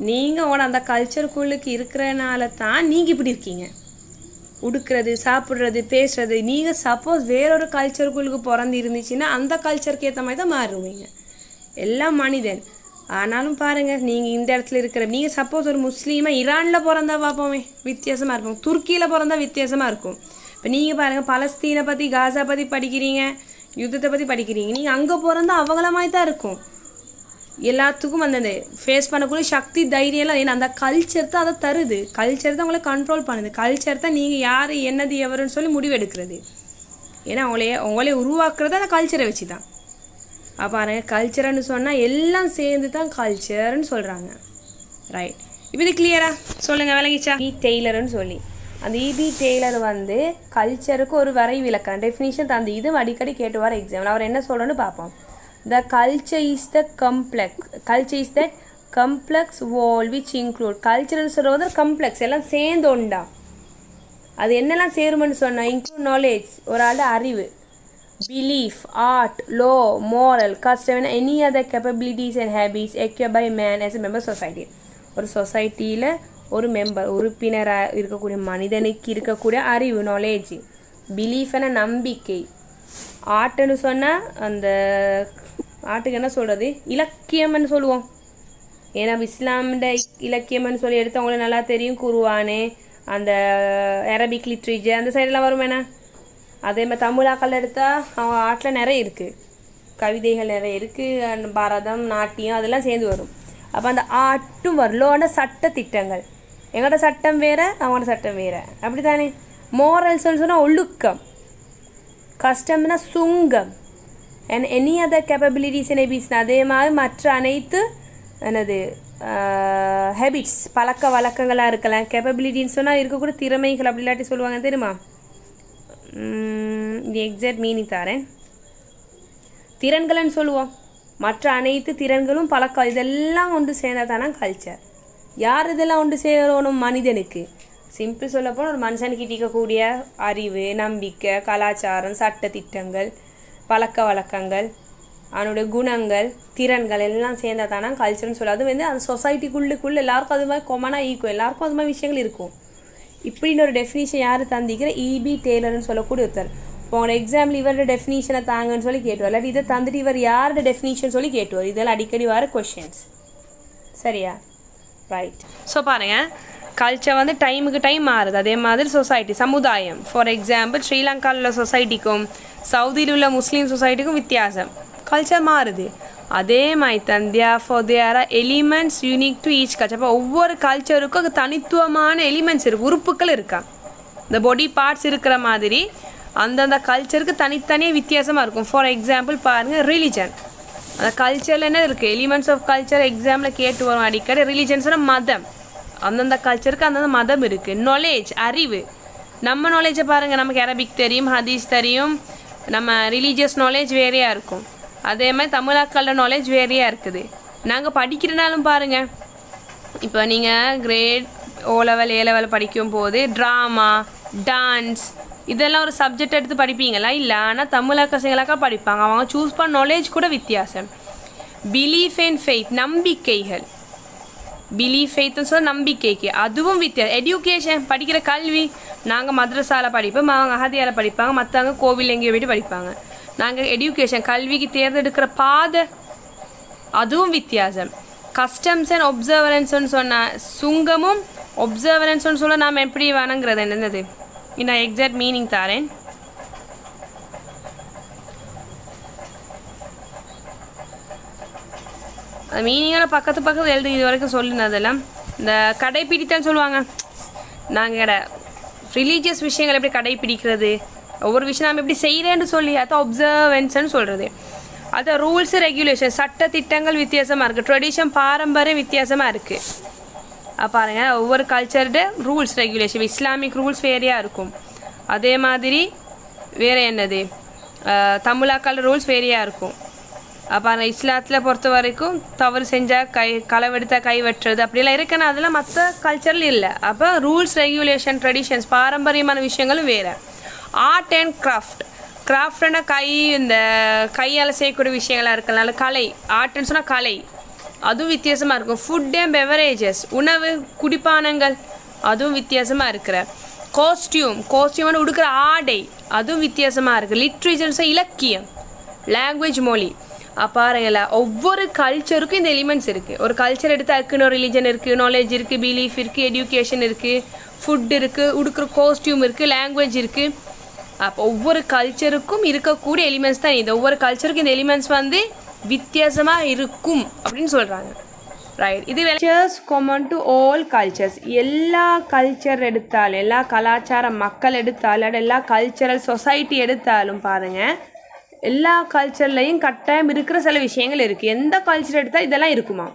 நீங்கள் அந்த கல்ச்சருக்குள்ளுக்கு இருக்கிறனால தான் நீங்கள் இப்படி இருக்கீங்க. உடுக்கிறது, சாப்பிட்றது, பேசுறது. நீங்கள் சப்போஸ் வேறொரு கல்ச்சருக்குள்ளுக்கு பிறந்து இருந்துச்சுன்னா அந்த கல்ச்சருக்கு ஏற்ற மாதிரி தான் மாறுவீங்க. எல்லாம் மனிதன். ஆனாலும் பாருங்கள், நீங்கள் இந்த இடத்துல இருக்கிற, நீங்கள் சப்போஸ் ஒரு முஸ்லீமாக ஈரானில் பிறந்தா பார்ப்போமே வித்தியாசமாக இருக்கும், துருக்கியில் பிறந்தா வித்தியாசமாக இருக்கும். இப்போ நீங்கள் பாருங்கள், பலஸ்தீனை பற்றி, காசா பற்றி படிக்கிறீங்க, யுத்தத்தை பற்றி படிக்கிறீங்க. நீங்கள் அங்கே பிறந்தா அவங்கள மாதிரி தான் இருக்கும். எல்லாத்துக்கும் அந்த ஃபேஸ் பண்ணக்கூடிய சக்தி, தைரியம்லாம் ஏன்னா அந்த கல்ச்சர் தான் அதை தருது. கல்ச்சர் தான் உங்களை கண்ட்ரோல் பண்ணுது. கல்ச்சர் தான் நீங்கள் யார் என்னது எவருன்னு சொல்லி முடிவெடுக்கிறது. ஏன்னா உங்களே உருவாக்குறது அந்த கல்ச்சரை வச்சு தான். பாருங்க, கல்ச்சர்னு சொன்னால் எல்லாம் சேர்ந்து தான் கல்ச்சர்னு சொல்கிறாங்க. ரைட், இப்போ இது கிளியரா சொல்லுங்கள், விளங்கிச்சா? டெய்லர்னு சொல்லி அந்த இபி டெய்லர் கல்ச்சருக்கு ஒரு வரை விளக்கம் டெஃபினிஷன் தந்து இது அடிக்கடி கேட்டு வர எக்ஸாம்பிள். அவர் என்ன சொல்கிறோன்னு பார்ப்போம். The culture is the complex whole which include. கல்ச்சர்னு சொல்கிறது கம்ப்ளெக்ஸ், எல்லாம் சேர்ந்து உண்டா. அது என்னெல்லாம் சேருமென்னு சொன்னால் இன்க்ளூட் நாலேஜ், ஒரு ஆள் அறிவு, belief, art, low, moral, custom and any other capabilities and habits acquired by man as a member society. ஒரு சொசைட்டியில் ஒரு உறுப்பினராக இருக்கக்கூடிய மனிதனுக்கு இருக்கக்கூடிய அறிவு, நாலேஜ், பிலீஃப்னா நம்பிக்கை, ஆர்ட்டுன்னு சொன்னால் அந்த ஆர்ட்டுக்கு என்ன சொல்கிறது, இலக்கியம்னு சொல்லுவோம். ஏன்னா இஸ்லாமிய இலக்கியம்னு சொல்லி எடுத்தவங்களுக்கு நல்லா தெரியும், குர்ஆனு, அந்த அரபிக் லிட்ரேச்சர் அந்த சைடெலாம் வரும். என்ன அதே மாதிரி தமிழாக்கள் எடுத்தால் அவங்க ஆர்ட்டில் நிறைய இருக்குது, கவிதைகள் நிறைய இருக்குது, பாரதம், நாட்டியம் அதெல்லாம் சேர்ந்து வரும். அப்போ அந்த ஆர்ட்டும் வரலோட சட்ட திட்டங்கள், எங்களோட சட்டம் வேறு அவங்களோட சட்டம் வேறு, அப்படி தானே. மோரல்ஸ்ன்னு சொன்னால் ஒழுக்கம், கஸ்டம்னா சுங்கம், and any other capabilities and habits. அதே மாதிரி மற்ற அனைத்து ஹேபிட்ஸ் பழக்க வழக்கங்களாக இருக்கலாம். கேப்பபிலிட்டின்னு சொன்னால் இருக்கக்கூடிய திறமைகள், அப்படி இல்லாட்டி சொல்லுவாங்க தெரியுமா, இது எக்ஸாக்ட் மீனிங் தரேன், திறன்கள்னு சொல்லுவோம். மற்ற அனைத்து திறன்களும் பழக்கம் இதெல்லாம் ஒன்று சேர்ந்தால் தானே கல்ச்சர். யார் இதெல்லாம் ஒன்று சேரணும்? மனிதனுக்கு. சிம்பிள் சொல்லப்போனால் ஒரு மனுஷனுக்கு இருக்கக்கூடிய அறிவு, நம்பிக்கை, கலாச்சாரம், சட்ட திட்டங்கள், பழக்க வழக்கங்கள், அவனுடைய குணங்கள், திறன்கள் எல்லாம் சேர்ந்தால் தானே கல்ச்சர்னு சொல்ல. அது அந்த சொசைட்டிக்குள்ளுக்குள்ளே எல்லாருக்கும் அது மாதிரி கொமனாக ஈக்கும், எல்லாருக்கும் அது மாதிரி விஷயங்கள் இருக்கும். இப்படின்னு ஒரு டெஃபினிஷன் யார் தந்திக்கிற? இபி டெய்லர்னு சொல்லக்கூடிய ஒருத்தர். உங்களோட எக்ஸாம்பிள் இவரோட டெஃபினிஷனை தாங்கன்னு சொல்லி கேட்டுவார், இல்லாட்டி இதை தந்துட்டு இவர் யாரோட டெஃபினிஷன் சொல்லி கேட்டுவார். இதெல்லாம் அடிக்கடி வர கொஷின்ஸ், சரியா? ரைட். ஸோ பாருங்கள், கல்ச்சர் டைமுக்கு டைம் மாறுது. அதே மாதிரி சொசைட்டி, சமுதாயம். ஃபார் எக்ஸாம்பிள் ஸ்ரீலங்காவில் உள்ள சொசைட்டிக்கும் சவுதியில் உள்ள முஸ்லீம் சொசைட்டிக்கும் வித்தியாசம், கல்ச்சர் மாறுது. அதே மாதிரி there are elements unique to each culture. அப்போ ஒவ்வொரு கல்ச்சருக்கும் தனித்துவமான எலிமெண்ட்ஸ் இருக்குது, உறுப்புகள் இருக்கா. இந்த பாடி பார்ட்ஸ் இருக்கிற மாதிரி அந்தந்த கல்ச்சருக்கு தனித்தனியாக வித்தியாசமாக இருக்கும். ஃபார் எக்ஸாம்பிள் பாருங்கள், ரிலிஜன். அந்த கல்ச்சரில் என்ன இருக்குது? எலிமெண்ட்ஸ் ஆஃப் கல்ச்சர் எக்ஸாம்பிள் கேட்டு வரும் அடிக்கடி. ரிலிஜன்ஸ்னால் மதம், அந்தந்த கல்ச்சருக்கு அந்தந்த மதம் இருக்குது. நாலேஜ், அறிவு. நம்ம நாலேஜை பாருங்கள், நமக்கு அரபிக் தெரியும், ஹதீஸ் தெரியும், நம்ம ரிலீஜியஸ் நாலேஜ் வேறையாக இருக்கும். அதே மாதிரி தமிழாக்களோட நாலேஜ் வேறையாக இருக்குது. நாங்கள் படிக்கிறனாலும் பாருங்கள், இப்போ நீங்கள் grade O level A level படிக்கும் போது ட்ராமா, டான்ஸ் இதெல்லாம் ஒரு சப்ஜெக்ட் எடுத்து படிப்பீங்களா? இல்லை. ஆனால் தமிழாக்க சிங்களாக்கா படிப்பாங்க. அவங்க சூஸ் பண்ண நாலேஜ் கூட வித்தியாசம். பிலீஃப் அண்ட் ஃபெய்த், நம்பிக்கைகள். பிலீஃப் ஃபெய்த்துன்னு சொல்ல நம்பிக்கைக்கு, அதுவும் வித்தியாசம். எஜுகேஷன், படிக்கிற கல்வி, நாங்கள் மദ്രஸாவில் படிப்போம், அவங்க அகதியால் படிப்பாங்க, மற்றவங்க கோவில் எங்கேயோ போய்ட்டு படிப்பாங்க. நாங்கள் எஜுகேஷன் கல்விக்கு தேர்ந்தெடுக்கிற பாதை அதுவும் வித்தியாசம். கஸ்டம்ஸ் அண்ட் ஒப்சர்வரன்ஸ்ன்னு சொன்னால் சுங்கமும் ஒப்சர்வரன்ஸ்ன்னு சொல்ல நாம் எப்படி வேணுங்கிறது என்னது நான் எக்ஸாக்ட் மீனிங் தரேன். அது மீனிங்கான பக்கத்து எழுது இது வரைக்கும் சொல்லுனதெல்லாம் இந்த கடைப்பிடித்தன்னு சொல்லுவாங்க. நாங்கள் ரிலீஜியஸ் விஷயங்கள் எப்படி கடைப்பிடிக்கிறது, ஒவ்வொரு விஷயம் நாம் எப்படி செய்கிறேன்னு சொல்லி அதை ஒப்சர்வன்ஸ்ன்னு சொல்கிறது. அது ரூல்ஸு ரெகுலேஷன், சட்ட திட்டங்கள் வித்தியாசமாக இருக்குது. ட்ரெடிஷன் பாரம்பரியம் வித்தியாசமாக இருக்குது. பாருங்கள், ஒவ்வொரு cultured rules regulation, Islamic rules வேறையாக இருக்கும். அதே மாதிரி வேறு என்னது தமிழாக்கள் ரூல்ஸ் வேறையாக இருக்கும். பாருங்கள், இஸ்லாத்தில் பொறுத்த வரைக்கும் தவறு செஞ்சால் களவெடுத்தால் கை வெட்டுறது அப்படிலாம் இருக்குன்னா அதெல்லாம் மற்ற கல்ச்சரில் இல்லை. அப்போ ரூல்ஸ் ரெகுலேஷன் ட்ரெடிஷன்ஸ் பாரம்பரியமான விஷயங்களும் வேறு. ஆர்ட் அண்ட் கிராஃப்ட்னா இந்த கையால் செய்யக்கூடிய விஷயங்களாக இருக்கனால கலை. ஆர்ட்னு சொன்னால் கலை, அதுவும் வித்தியாசமாக இருக்கும். ஃபுட் அண்ட் பெவரேஜஸ், உணவு குடிப்பானங்கள், அதுவும் வித்தியாசமாக இருக்கிற. கோஸ்டியூம்னு உடுக்கிற ஆடை, அதுவும் வித்தியாசமாக இருக்குது. லிட்ரேச்சர்ஸ், இலக்கியம், லாங்குவேஜ், மொழி. பாருங்களா, ஒவ்வொரு கல்ச்சருக்கும் இந்த எலிமெண்ட்ஸ் இருக்குது. ஒரு கல்ச்சர் எடுத்து அதுக்குன்னு ஒரு ரிலீஜன் இருக்குது, நாலேஜ் இருக்குது, பிலீஃப் இருக்குது, எஜுகேஷன் இருக்குது, ஃபுட் இருக்குது, உடுக்கிற கோஸ்டியூம் இருக்குது, லாங்குவேஜ் இருக்குது. அப்போ ஒவ்வொரு கல்ச்சருக்கும் இருக்கக்கூடிய எலிமெண்ட்ஸ் தான் இது. ஒவ்வொரு கல்ச்சருக்கும் இந்த எலிமெண்ட்ஸ் வித்தியாசமாக இருக்கும் அப்படின்னு சொல்கிறாங்க. ரைட். இது cultures common to all cultures. எல்லா கல்ச்சர் எடுத்தாலும், எல்லா கலாச்சார மக்கள் எடுத்தாலும், எல்லா கல்ச்சரல் சொசைட்டி எடுத்தாலும் பாருங்கள், எல்லா கல்ச்சர்லையும் கட்டாயம் இருக்கிற சில விஷயங்கள் இருக்குது. எந்த கல்ச்சர் எடுத்தால் இதெல்லாம் இருக்குமா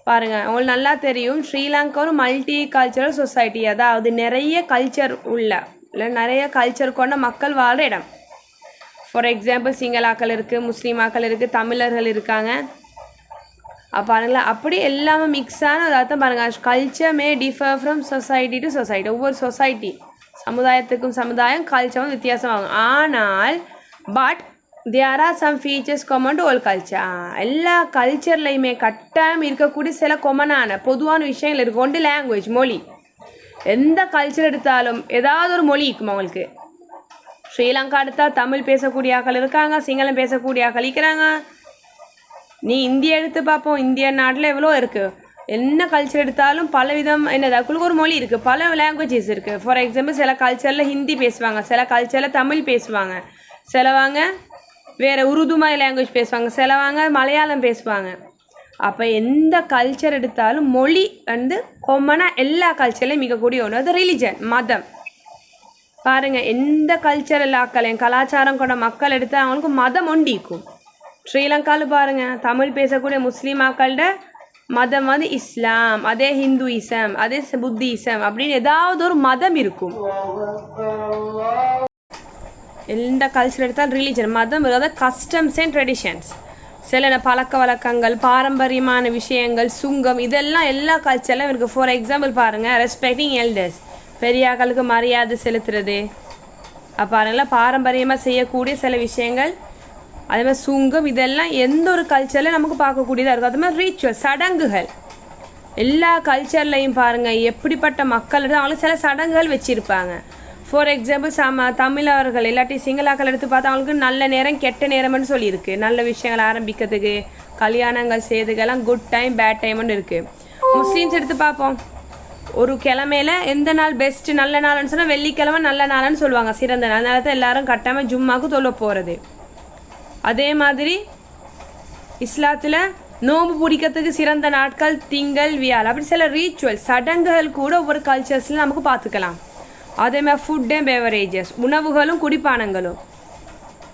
பாருங்கள். உங்களுக்கு நல்லா தெரியும், ஸ்ரீலங்கா ஒரு மல்டி கல்ச்சரல் சொசைட்டி. அதாவது நிறைய கல்ச்சர் இல்லை நிறைய கல்ச்சர் கொண்ட மக்கள் வாழ்கிற இடம். ஃபார் எக்ஸாம்பிள் சிங்களாக்கள் இருக்குது, முஸ்லீமாக்கள் இருக்குது, தமிழர்கள் இருக்காங்க. பாருங்களா, அப்படி எல்லாமே மிக்ஸான அதாவது பாருங்கள், culture May differ from society to society. ஒவ்வொரு சொசைட்டி சமுதாயத்துக்கும் சமுதாயம் கல்ச்சரும் வித்தியாசமாகும். ஆனால் there are some features common to all culture. எல்லா கல்ச்சர்லையுமே கட்டாயம் இருக்கக்கூடிய சில கொமனான பொதுவான விஷயங்கள் இருக்குது. ஒன்று லாங்குவேஜ், மொழி. எந்த கல்ச்சர் எடுத்தாலும் ஏதாவது ஒரு மொழி இருக்குமா உங்களுக்கு? ஸ்ரீலங்கா எடுத்தால் தமிழ் பேசக்கூடிய ஆக்கள் இருக்காங்க, சிங்களம் பேசக்கூடிய ஆக்கள் இருக்கிறாங்க. நீ இந்தியா எடுத்து பார்ப்போம், இந்திய நாட்டில் எவ்வளோ இருக்குது. என்ன கல்ச்சர் எடுத்தாலும் பல விதம் என்னது அதுக்குள்ள ஒரு மொழி இருக்குது, பல லாங்குவேஜஸ் இருக்குது. ஃபார் எக்ஸாம்பிள் சில கல்ச்சரில் ஹிந்தி பேசுவாங்க, சில கல்ச்சரில் தமிழ் பேசுவாங்க, சிலவாங்க வேறு உருது மாதிரி லாங்குவேஜ் பேசுவாங்க, சிலவாங்க மலையாளம் பேசுவாங்க. அப்போ எந்த கல்ச்சர் எடுத்தாலும் மொழி கொம்மனாக எல்லா கல்ச்சர்லையும் மிகக்கூடிய ஒன்று. அது ரிலிஜன், மதம். பாருங்கள், எந்த கல்ச்சரல் ஆக்களையும் கலாச்சாரம் கொண்ட மக்கள் எடுத்தால் அவங்களுக்கு மதம் ஒண்டிக்கும். ஸ்ரீலங்காவில் பாருங்கள், தமிழ் பேசக்கூடிய முஸ்லீம் மக்கள்கிட்ட மதம் இஸ்லாம், அதே ஹிந்துயிசம், அதே புத்திசம் அப்படின்னு ஏதாவது ஒரு மதம் இருக்கும். எந்த கல்ச்சர் எடுத்தாலும் ரிலீஜன், மதம், அதாவது கஸ்டம்ஸ் அண்ட் ட்ரெடிஷன்ஸ், சில பழக்க வழக்கங்கள், பாரம்பரியமான விஷயங்கள், சுங்கம், இதெல்லாம் எல்லா கல்ச்சர்லையும் இருக்குது. ஃபார் எக்ஸாம்பிள் பாருங்கள், ரெஸ்பெக்டிங் எல்டர்ஸ், பெரியாக்களுக்கு மரியாதை செலுத்துறது. பாருங்களா, பாரம்பரியமாக செய்யக்கூடிய சில விஷயங்கள், அதே மாதிரி சுங்கம், இதெல்லாம் எந்த ஒரு கல்ச்சரில் நமக்கு பார்க்கக்கூடியதாக இருக்கும். அது மாதிரி ரிச்சுவல், சடங்குகள், எல்லா கல்ச்சர்லையும் பாருங்கள் எப்படிப்பட்ட மக்கள் அவங்களுக்கு சில சடங்குகள் வச்சுருப்பாங்க. ஃபார் எக்ஸாம்பிள் தமிழர்கள் இல்லாட்டி சிங்களாக்கள் எடுத்து பார்த்தா அவங்களுக்கு நல்ல நேரம் கெட்ட நேரம்னு சொல்லியிருக்கு. நல்ல விஷயங்கள் ஆரம்பிக்கிறதுக்கு, கல்யாணங்கள் செய்யறதுக்கெல்லாம் குட் டைம் பேட் டைம்னு இருக்குது. முஸ்லீம்ஸ் எடுத்து பார்ப்போம், ஒரு கிழமையில எந்த நாள் பெஸ்ட்டு நல்ல நாள்னு சொன்னால் வெள்ளிக்கிழமை நல்ல நாள்னு சொல்லுவாங்க, சிறந்த நாள். அதனால தான் எல்லாரும் கட்டாமல் ஜும்மாவுக்கு தொல்ல போகிறது. அதே மாதிரி இஸ்லாத்தில் நோம்பு பிடிக்கிறதுக்கு சிறந்த நாட்கள் திங்கள், வியாழ். அப்படி சில ரிச்சுவல் சடங்குகள் கூட ஒவ்வொரு கல்ச்சர்ஸில் நமக்கு பார்த்துக்கலாம். அதே மாதிரி ஃபுட் அண்ட் பெவரேஜஸ், உணவுகளும் குடிப்பானங்களும்.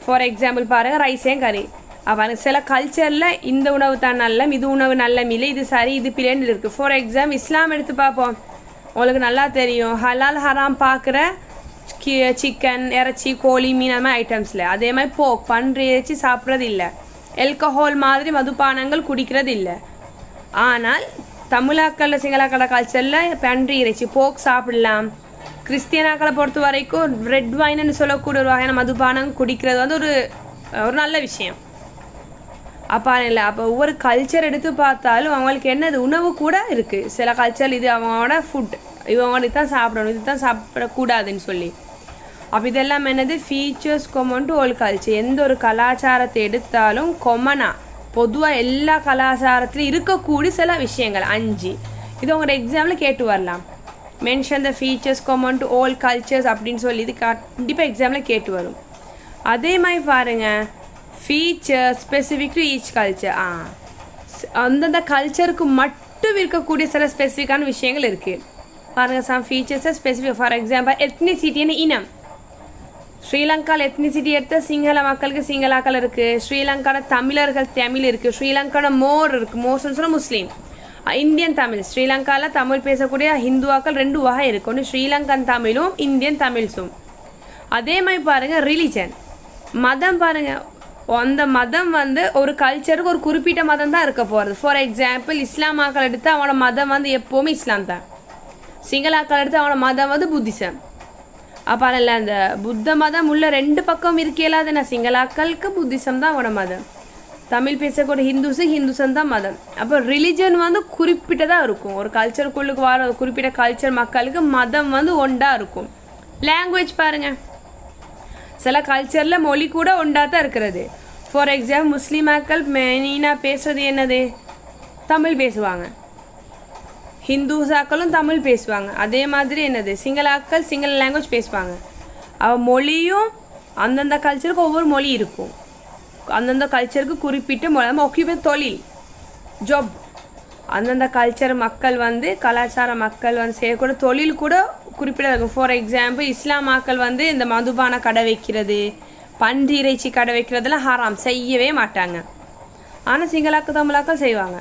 ஃபார் எக்ஸாம்பிள் பாருங்கள், ரைஸ் அண்ட் கறி. அப்போ சில கல்ச்சரில் இந்த உணவு தான் நல்ல, இது உணவு நல்ல மில்லை, இது சரி இது பிள்ளைன்னு இருக்குது. ஃபார் எக்ஸாம்பிள் இஸ்லாம் எடுத்து பார்ப்போம், உங்களுக்கு நல்லா தெரியும், ஹலால் ஹராம் பார்க்குற சிக்கன் இறைச்சி கோழி மீன் அந்த மாதிரி ஐட்டம்ஸில். அதே மாதிரி போக் பன்றி இறைச்சி சாப்பிட்றது இல்லை. ஆல்கஹால் மாதிரி மதுபானங்கள் குடிக்கிறது இல்லை. ஆனால் தமிழாக்களில் சிங்களாக்கள கல்ச்சரில் பன்றி இறைச்சி போக் சாப்பிடலாம். கிறிஸ்டியனாக்களை பொறுத்த வரைக்கும் ரெட் வைன்னு சொல்லக்கூடிய ஒரு வகையான மதுபானம் குடிக்கிறது வந்து ஒரு நல்ல விஷயம். அப்போ இல்லை, அப்போ ஒவ்வொரு கல்ச்சர் எடுத்து பார்த்தாலும் அவங்களுக்கு என்னது உணவு கூட இருக்குது. சில கல்ச்சர் இது அவங்களோட ஃபுட், இவங்க இதுதான் சாப்பிடணும், இது தான் சாப்பிடக்கூடாதுன்னு சொல்லி. அப்போ இதெல்லாம் என்னது features common to all culture. எந்த ஒரு கலாச்சாரத்தை எடுத்தாலும் கொமனாக பொதுவாக எல்லா கலாச்சாரத்துலையும் இருக்கக்கூடிய சில விஷயங்கள் 5 இது உங்களோட எக்ஸாமில் கேட்டு வரலாம். Mention the features common to all cultures அப்படின்னு சொல்லி இது கண்டிப்பாக எக்ஸாமில் கேட்டு வரும். அதே மாதிரி பாருங்கள், feature specific to each culture. அந்தந்த கல்ச்சருக்கு மட்டும் இருக்கக்கூடிய சில ஸ்பெசிஃபிக்கான விஷயங்கள் இருக்குது பாருங்கள். சம் ஃபீச்சர்ஸை ஸ்பெசிஃபிக். ஃபார் எக்ஸாம்பிள் எத்னிசிட்டின்னு இனம். ஸ்ரீலங்காவில் எத்னிசிட்டி எடுத்தால் சிங்கள மக்களுக்கு சிங்களாக்கள் இருக்குது. ஸ்ரீலங்காவில் தமிழர்கள் தமிழ் இருக்குது. ஸ்ரீலங்காவில் மோர் இருக்குது. மோர்ஸ்னு சொன்னால் முஸ்லீம். இந்தியன் தமிழ். ஸ்ரீலங்காவில் தமிழ் பேசக்கூடிய ஹிந்துவாக்கள் 2 வகை இருக்குது. ஒன்று ஸ்ரீலங்கன் தமிழும் இந்தியன் தமிழ்ஸும். அதே மாதிரி பாருங்கள் ரிலிஜன் மதம். பாருங்கள் அந்த மதம் வந்து ஒரு கல்ச்சருக்கு ஒரு குறிப்பிட்ட மதம் தான் இருக்க போகிறது. ஃபார் எக்ஸாம்பிள் இஸ்லாமாக்கள் எடுத்து அவனோட மதம் வந்து எப்போவுமே இஸ்லாம் தான். சிங்களாக்கள் எடுத்து அவனோட மதம் வந்து புத்திசம். அப்போ அதில் அந்த புத்த மதம் உள்ள 2 பக்கம் இருக்கலாதுன்னா சிங்களாக்களுக்கு புத்திசம் தான் அவனோட மதம். தமிழ் பேசக்கூடிய ஹிந்துசம் தான் மதம். அப்போ ரிலிஜன் வந்து குறிப்பிட்டதாக இருக்கும். ஒரு கல்ச்சருக்குள்ளுக்கு வர ஒரு குறிப்பிட்ட கல்ச்சர் மக்களுக்கு மதம் வந்து ஒன்றாக இருக்கும். லாங்குவேஜ் பாருங்கள், சில கல்ச்சரில் மொழி கூட ஒன்றாக தான் இருக்கிறது. ஃபார் எக்ஸாம்பிள் முஸ்லீமாக்கள் மெயினாக பேசுகிறது என்னது, தமிழ் பேசுவாங்க. ஹிந்துஸாக்களும் தமிழ் பேசுவாங்க. அதே மாதிரி என்னது சிங்களாக்கள் சிங்கள லாங்குவேஜ் பேசுவாங்க. மொழியும் அந்தந்த கல்ச்சருக்கு ஒவ்வொரு மொழி இருக்கும். அந்தந்த கல்ச்சருக்கு குறிப்பிட்ட மொழி. ஒக்கிபேஷன் தொழில் ஜாப். அந்தந்த கல்ச்சர் மக்கள் வந்து கலாச்சார மக்கள் வந்து செய்யக்கூடிய தொழில் கூட குறிப்பிட இருக்கும். ஃபார் எக்ஸாம்பிள் இஸ்லாம் மக்கள் வந்து இந்த மதுபான கடை வைக்கிறது, பன்றி இறைச்சி கடை வைக்கிறதுலாம் ஹராம், செய்யவே மாட்டாங்க. ஆனால் சிங்களாக்கள் தமிழாக்கள் செய்வாங்க.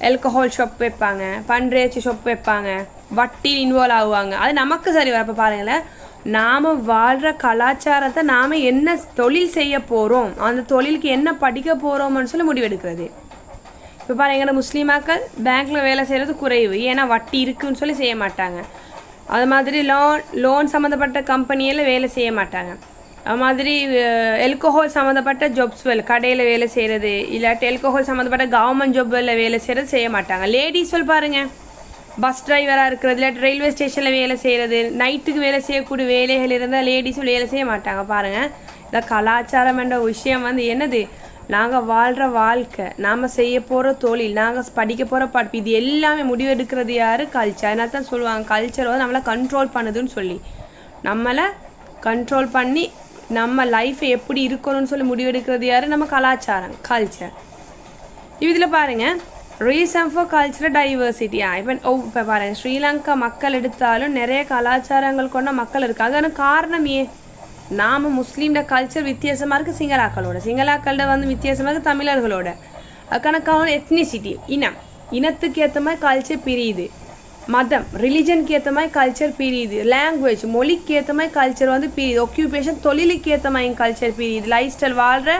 ஆல்கஹால் ஷாப் வைப்பாங்க, பன்றி இறைச்சி ஷாப் வைப்பாங்க, வட்டியில் இன்வால்வ் ஆகுவாங்க. அது நமக்கு சரி வரப்போ பாருங்களேன், நாம் வாழ்கிற கலாச்சாரத்தை நாம் என்ன தொழில் செய்ய போகிறோம், அந்த தொழிலுக்கு என்ன படிக்க போகிறோம்னு சொல்லி முடிவெடுக்கிறது. இப்போ பாருங்க, முஸ்லீமாக்கள் பேங்க்கில் வேலை செய்கிறது குறைவு, ஏன்னா வட்டி இருக்குன்னு சொல்லி செய்ய மாட்டாங்க. அது மாதிரி லோன் சம்மந்தப்பட்ட கம்பெனியில் வேலை செய்ய மாட்டாங்க. அது மாதிரி ஆல்கஹால் சம்மந்தப்பட்ட ஜாப்ஸ் கடையில் வேலை செய்கிறது, இல்லாட்டி ஆல்கஹால் சம்மந்தப்பட்ட கவர்மெண்ட் ஜாப்பில் வேலை செய்கிறது செய்ய மாட்டாங்க. லேடிஸ் பாருங்கள், பஸ் டிரைவராக இருக்கிறது, இல்லாட்டி ரயில்வே ஸ்டேஷனில் வேலை செய்கிறது, நைட்டுக்கு வேலை செய்யக்கூடிய வேலைகள் இருந்தால் லேடிஸும் வேலை செய்ய மாட்டாங்க. பாருங்கள், இந்த கலாச்சாரம் என்ற விஷயம் வந்து என்னது, நாங்கள் வாழ்கிற வாழ்க்கை, நாம் செய்ய போகிற தொழில், நாங்கள் படிக்க போகிற படிப்பு, இது எல்லாமே முடிவெடுக்கிறது யார், கல்ச்சர். அதனால தான் சொல்லுவாங்க கல்ச்சர் வந்து நம்மளை கண்ட்ரோல் பண்ணுதுன்னு சொல்லி. நம்மளை கண்ட்ரோல் பண்ணி நம்ம லைஃப்பை எப்படி இருக்கணும்னு சொல்லி முடிவெடுக்கிறது யார், நம்ம கலாச்சாரம், கல்ச்சர். இதில் பாருங்கள், ரீசன் ஃபார் கல்ச்சரல் டைவர்சிட்டி. இப்போ பாருங்கள், ஸ்ரீலங்கா மக்கள் எடுத்தாலும் நிறைய கலாச்சாரங்கள் கொண்ட மக்கள் இருக்காங்க. ஆனால் காரணம் ஏன், நாம் முஸ்லீம்ட கல்ச்சர் வித்தியாசமாக இருக்குது சிங்களாக்களோட, சிங்களாக்களோட வந்து வித்தியாசமாக இருக்குது தமிழர்களோட. அதுக்கான காரணம் எத்னிசிட்டி, இனத்துக்கு ஏற்ற மாதிரி கல்ச்சர் பிரியுது. மதம் ரிலிஜனுக்கு ஏற்ற மாதிரி கல்ச்சர் பிரியுது. லாங்குவேஜ் மொழிக்கு ஏற்ற மாதிரி கல்ச்சர் வந்து பிரியுது. ஒக்யூபேஷன் தொழிலுக்கு ஏற்ற மாதிரி கல்ச்சர் பிரியுது. லைஃப் ஸ்டைல் வாழ்கிற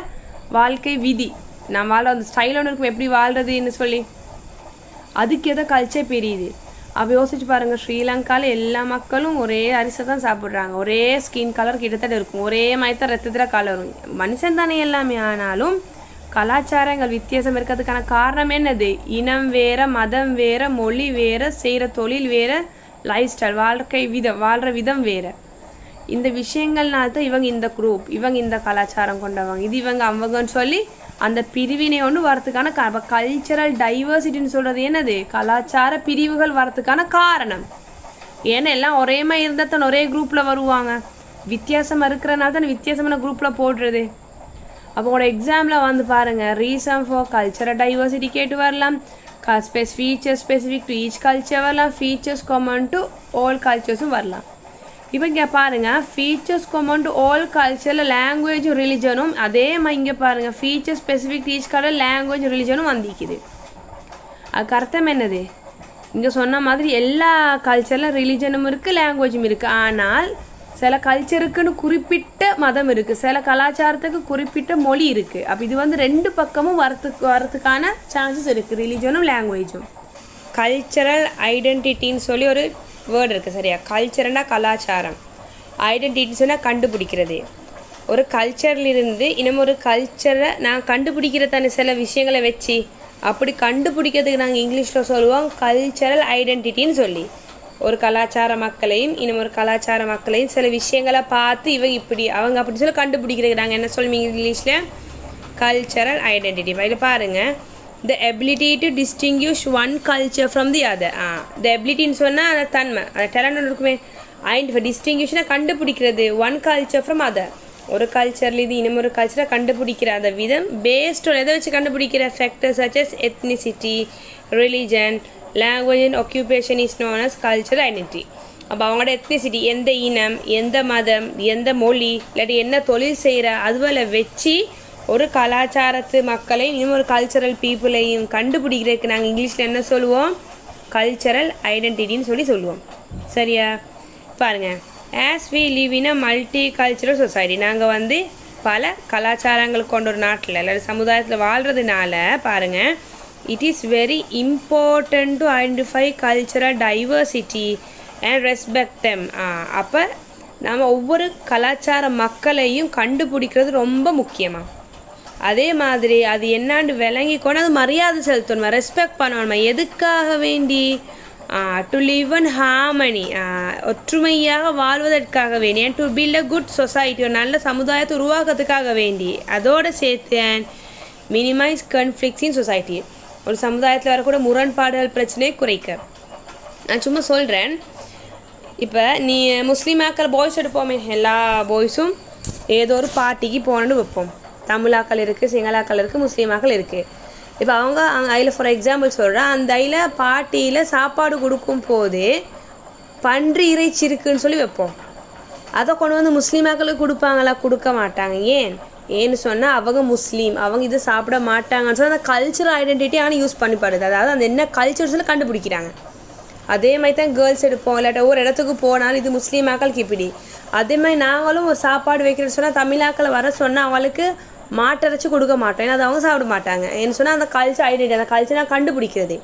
வாழ்க்கை விதி, நான் வாழ்கிற அந்த ஸ்டைல் ஒன்று இருக்கும், எப்படி வாழ்கிறதுன்னு சொல்லி அதுக்கு ஏதோ கல்ச்சர் பிரியுது. அப்போ யோசிச்சு பாருங்கள், ஸ்ரீலங்காவில் எல்லா மக்களும் ஒரே அரிசி தான் சாப்பிட்றாங்க, ஒரே ஸ்கின் கலர் கிட்டத்தட்ட இருக்கும், ஒரே மாதிரி தான் ரத்தத்தில் கலரும், மனுஷன் தானே எல்லாமே. ஆனாலும் கலாச்சாரங்கள் வித்தியாசம் இருக்கிறதுக்கான காரணம் என்னது, இனம் வேறு, மதம் வேறு, மொழி வேறு, செய்கிற தொழில் வேறு, லைஃப் ஸ்டைல் வாழ்க்கை விதம், வாழ்கிற விதம் வேறு. இந்த விஷயங்கள்னால்தான் இவங்க இந்த குரூப், இவங்க இந்த கலாச்சாரம் கொண்டவங்க, இது இவங்க அவங்கன்னு சொல்லி அந்த பிரிவினை ஒன்று வரத்துக்கான கல்ச்சரல் டைவர்சிட்டின்னு சொல்கிறது என்னது, கலாச்சார பிரிவுகள் வரத்துக்கான காரணம். ஏன்னா எல்லாம் ஒரே மாதிரி இருந்தால் தான் ஒரே குரூப்பில் வருவாங்க, வித்தியாசமாக இருக்கிறனால தான் வித்தியாசமான குரூப்பில் போடுறது. அப்போ உங்களோட எக்ஸாமில் வந்து பாருங்கள், ரீசன் ஃபார் கல்ச்சரல் டைவர்சிட்டி கேட்டு வரலாம், features specific to each culture வரலாம், ஃபீச்சர்ஸ் காமன் டு ஆல் கல்ச்சர்ஸும் வரலாம். இப்போ இங்கே பாருங்கள், ஃபீச்சர்ஸ் காமன் டு ஆல் கல்ச்சரில் லாங்குவேஜும் ரிலிஜனும், அதே மாதிரி இங்கே பாருங்கள் features specific to each culture language ரிலிஜனும் வந்திக்குது. அதுக்கு அர்த்தம் என்னது, இங்கே சொன்ன மாதிரி எல்லா கல்ச்சரில் ரிலிஜனும் இருக்குது, லாங்குவேஜும் இருக்குது. ஆனால் சில கல்ச்சருக்குன்னு குறிப்பிட்ட மதம் இருக்குது, சில கலாச்சாரத்துக்கு குறிப்பிட்ட மொழி இருக்குது. அப்போ இது வந்து ரெண்டு பக்கமும் வரத்துக்கான சான்சஸ் இருக்குது, ரிலீஜனும் லாங்குவேஜும். கல்ச்சரல் ஐடென்டிட்டின்னு சொல்லி ஒரு வேர்டு இருக்குது சரியா. கல்ச்சர்னா கலாச்சாரம், ஐடென்டிட்டி சொன்னால் கண்டுபிடிக்கிறது. ஒரு கல்ச்சர்லேருந்து இன்னும் ஒரு கல்ச்சரை நான் கண்டுபிடிக்கிறதான சில விஷயங்களை வச்சு அப்படி கண்டுபிடிக்கிறதுக்கு நாங்கள் இங்கிலீஷில் சொல்லுவோம் கல்ச்சரல் ஐடென்டிட்டின்னு சொல்லி. ஒரு கலாச்சார மக்களையும் இன்னும் ஒரு கலாச்சார மக்களையும் சில விஷயங்களை பார்த்து இவங்க இப்படி அவங்க அப்படி சொல்லி கண்டுபிடிக்கிறதுக்கு நாங்கள் என்ன சொல்லுவீங்க இங்கிலீஷில் கல்ச்சரல் ஐடென்டிட்டி. இதில் பாருங்கள், the ability to distinguish one culture from the other. The எபிலிட்டின்னு சொன்னால் அந்த தன்மை, அந்த டேலண்ட் ஒன்று இருக்குமே. ஐடென்டிஃபை டிஸ்டிங்யூஷனாக கண்டுபிடிக்கிறது, ஒன் கல்ச்சர் ஃப்ரம் அதர். ஒரு கல்ச்சர்லேருந்து இன்னும் ஒரு கல்ச்சரை கண்டுபிடிக்கிற அந்த விதம் பேஸ்ட் எதை வச்சு கண்டுபிடிக்கிற factors such as ethnicity, religion, language and occupation is known as cultural identity. அப்போ அவங்களோட எத்னிசிட்டி, எந்த இனம், எந்த மதம், எந்த மொழி, இல்லாட்டி என்ன தொழில் செய்கிற அதுவரை வச்சு ஒரு கலாச்சாரத்து மக்களையும் இன்னும் ஒரு கல்ச்சரல் பீப்புளையும் கண்டுபிடிக்கிறதுக்கு நாங்கள் இங்கிலீஷில் என்ன சொல்லுவோம் கல்ச்சரல் ஐடென்டிட்டின்னு சொல்லுவோம் சரியா. பாருங்கள், as we live in a multi cultural society, நாங்கள் வந்து பல கலாச்சாரங்கள் கொண்ட ஒரு நாட்டில் இல்லாட்டி சமுதாயத்தில் வாழ்கிறதுனால பாருங்கள், it is very important to identify cultural diversity and respect them. அப்போ நாம் ஒவ்வொரு கலாச்சார மக்களையும் கண்டுபிடிக்கிறது ரொம்ப முக்கியமாக. அதே மாதிரி அது என்னான்னு விளங்கிக்கொண்டு அது மரியாதை செலுத்தணும், ரெஸ்பெக்ட் பண்ணணும். எதுக்காக வேண்டி? டு லிவ் அண்ட் ஹார்மனி, ஒற்றுமையாக வாழ்வதற்காக வேண்டி. And to build a good society, ஒரு நல்ல சமுதாயத்தை உருவாக்குறதுக்காக வேண்டி. அதோடு சேர்த்து and minimize conflicts in society, ஒரு சமுதாயத்தில் வரக்கூட முரண்பாடுகள் பிரச்சனையை குறைக்க. நான் சும்மா சொல்கிறேன், இப்போ நீ முஸ்லீமாக்கள் பாய்ஸ் எடுப்போமே, எல்லா பாய்ஸும் ஏதோ ஒரு பார்ட்டிக்கு போகணுன்னு வைப்போம். தமிழாக்கள் இருக்குது, சிங்களாக்கள் இருக்குது, முஸ்லீமாக்கள் இருக்குது. இப்போ அவங்க அதில் ஃபார் எக்ஸாம்பிள் சொல்கிறேன், அந்த அதில் பார்ட்டியில் சாப்பாடு கொடுக்கும் போது பன்றி இறைச்சி இருக்குன்னு சொல்லி வைப்போம். அதை கொண்டு வந்து முஸ்லீமாக்களுக்கு கொடுப்பாங்களா? கொடுக்க மாட்டாங்க. ஏன்னு சொன்னால் அவங்க முஸ்லீம், அவங்க இது சாப்பிட மாட்டாங்கன்னு சொன்னால் அந்த கல்ச்சரல் ஐடென்டிட்டி ஆனால் யூஸ் பண்ணிப்படுது. அதாவது அந்த என்ன கல்ச்சர்ஸில் கண்டுபிடிக்கிறாங்க. அதே மாதிரி தான் கேர்ள்ஸ் எடுப்போம், இல்லாட்ட ஒரு இடத்துக்கு போனாலும் இது முஸ்லீமாக்களுக்கு இப்படி. அதே மாதிரி நாங்களும் ஒரு சாப்பாடு வைக்கிறேன்னு சொன்னால் தமிழாக்களை வர சொன்னால் அவங்களுக்கு மாட்டரைச்சி கொடுக்க மாட்டோம், ஏன்னா அது அவங்க சாப்பிட மாட்டாங்க. ஏன்னு சொன்னால் அந்த கல்ச்சர் ஐடென்டிட்டி, அந்த கல்ச்சராக கண்டுபிடிக்கிறது.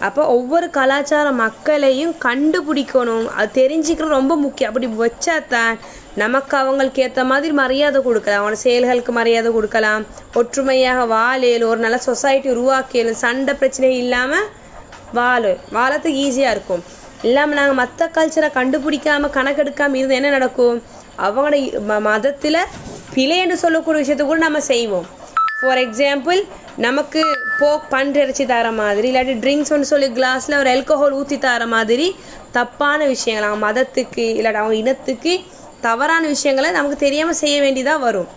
அப்போ ஒவ்வொரு கலாச்சார மக்களையும் கண்டுபிடிக்கணும், அது தெரிஞ்சுக்கிறது ரொம்ப முக்கியம். அப்படி வச்சாதான் நமக்கு அவங்களுக்கு ஏற்ற மாதிரி மரியாதை கொடுக்கலாம், அவங்களோட செயல்களுக்கு மரியாதை கொடுக்கலாம், ஒற்றுமையாக வாழலும், ஒரு நல்ல சொசைட்டி உருவாக்கலும், சண்டை பிரச்சனை இல்லாமல் வாழறதுக்கு ஈஸியாக இருக்கும். இல்லாமல் நாங்கள் மற்ற கல்ச்சரை கண்டுபிடிக்காமல் கணக்கெடுக்காமல் இருந்து என்ன நடக்கும்? அவங்களோட மதத்தில் பிழை என்று சொல்லக்கூடிய விஷயத்த கூட நம்ம செய்வோம். ஃபார் எக்ஸாம்பிள், நமக்கு பன்றி இறைச்சி தர மாதிரி, இல்லாட்டி ட்ரிங்க்ஸ் ஒன்று சொல்லி கிளாஸில் ஒரு ஆல்கஹால் ஊற்றி தர மாதிரி தப்பான விஷயங்கள் அவங்க மதத்துக்கு இல்லாட்டி அவங்க இனத்துக்கு தவறான விஷயங்களை நமக்கு தெரியாமல் செய்ய வேண்டியதாக வரும்.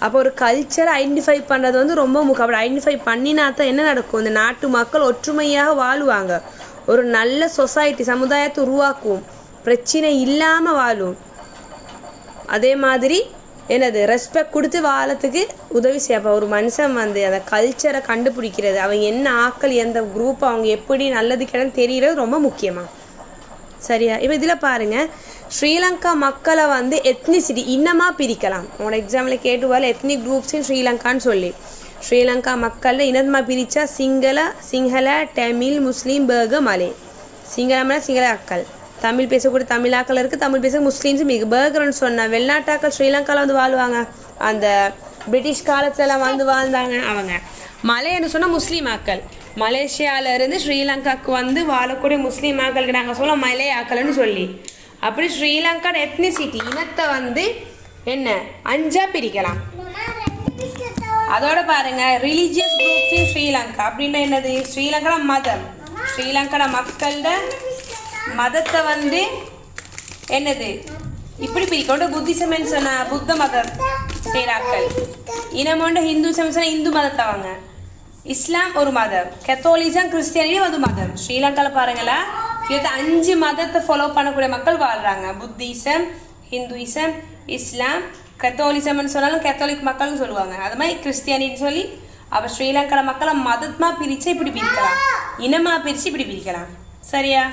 அப்போ ஒரு கல்ச்சரை ஐடென்டிஃபை பண்ணுறது வந்து ரொம்ப முக்கியம். அப்படி ஐடென்டிஃபை பண்ணினா தான் என்ன நடக்கும்? இந்த நாட்டு மக்கள் ஒற்றுமையாக வாழுவாங்க, ஒரு நல்ல சொசைட்டி சமுதாயத்தை உருவாக்குவோம், பிரச்சனை இல்லாமல் வாழும். அதே மாதிரி என்னது ரெஸ்பெக்ட் கொடுத்து வாழத்துக்கு உதவி செய்யப்போ ஒரு மனுஷன் வந்து அந்த கல்ச்சரை கண்டுபிடிக்கிறது, அவங்க என்ன ஆக்கள் எந்த குரூப் அவங்க எப்படி நல்லது கிடன்னு தெரிகிறது ரொம்ப முக்கியமாக சரியா. இப்போ இதில் பாருங்கள், ஸ்ரீலங்கா மக்களை வந்து எத்னிசிட்டி இன்னமாக பிரிக்கலாம். உங்களோட எக்ஸாம்பிள் கேட்டுவாள் எத்னிக் குரூப்ஸ் இன் ஸ்ரீலங்கான்னு சொல்லி. ஸ்ரீலங்கா மக்களில் இனமாக பிரித்தா சிங்கள, தமிழ், முஸ்லீம், பேக, மலை. சிங்களம்னா சிங்கள அக்கள், தமிழ் பேசக்கூடிய தமிழாக்கள் இருக்குது, தமிழ் பேச முஸ்லீம்ஸும் இருக்குது. பேர்கரன்னு சொன்னால் வெளிநாட்டாக்கள் ஸ்ரீலங்காவில் வந்து வாழ்வாங்க, அந்த பிரிட்டிஷ் காலத்துலலாம் வந்து வாழ்ந்தாங்க அவங்க. மலைன்னு சொன்னால் முஸ்லீம் ஆக்கள், மலேசியாவிலேருந்து ஸ்ரீலங்காவுக்கு வந்து வாழக்கூடிய முஸ்லீம் ஆக்களுக்கு நாங்கள் சொல்லுவோம் மலை ஆக்கள்னு சொல்லி. அப்படி ஸ்ரீலங்கா எத்னிசிட்டி இனத்தை வந்து என்ன 5ஆக பிரிக்கலாம். அதோட பாருங்கள், ரிலீஜியஸ் குரூப்ஸ் இன் ஸ்ரீலங்கா அப்படின்னா என்னது? ஸ்ரீலங்கா மதம், ஸ்ரீலங்கா மக்களோட மதத்தை வந்து என்னது இப்படி பிரிக்கணும். புத்திசம்னு சொன்னால் புத்த மதம் சேராக்கள், இனமோண்ட ஹிந்துசம் சொன்னால் இந்து மதத்தவங்க, இஸ்லாம் ஒரு மதம், கத்தோலிசம் கிறிஸ்டியானிட்டி ஒரு மதம். ஸ்ரீலங்காவில் பாருங்களா, கிட்ட 5 மதத்தை ஃபாலோ பண்ணக்கூடிய மக்கள் வாழ்கிறாங்க. புத்திசம், ஹிந்துயிசம், இஸ்லாம், கத்தோலிசம்னு சொன்னாலும் கத்தோலிக் மக்கள்னு சொல்லுவாங்க. அது மாதிரி கிறிஸ்டியானின்னு சொல்லி. அப்போ ஸ்ரீலங்காவில் மக்களை மதமாக பிரித்து இப்படி பிரிக்கலாம், இனமாக பிரித்து இப்படி பிரிக்கலாம் சரியா.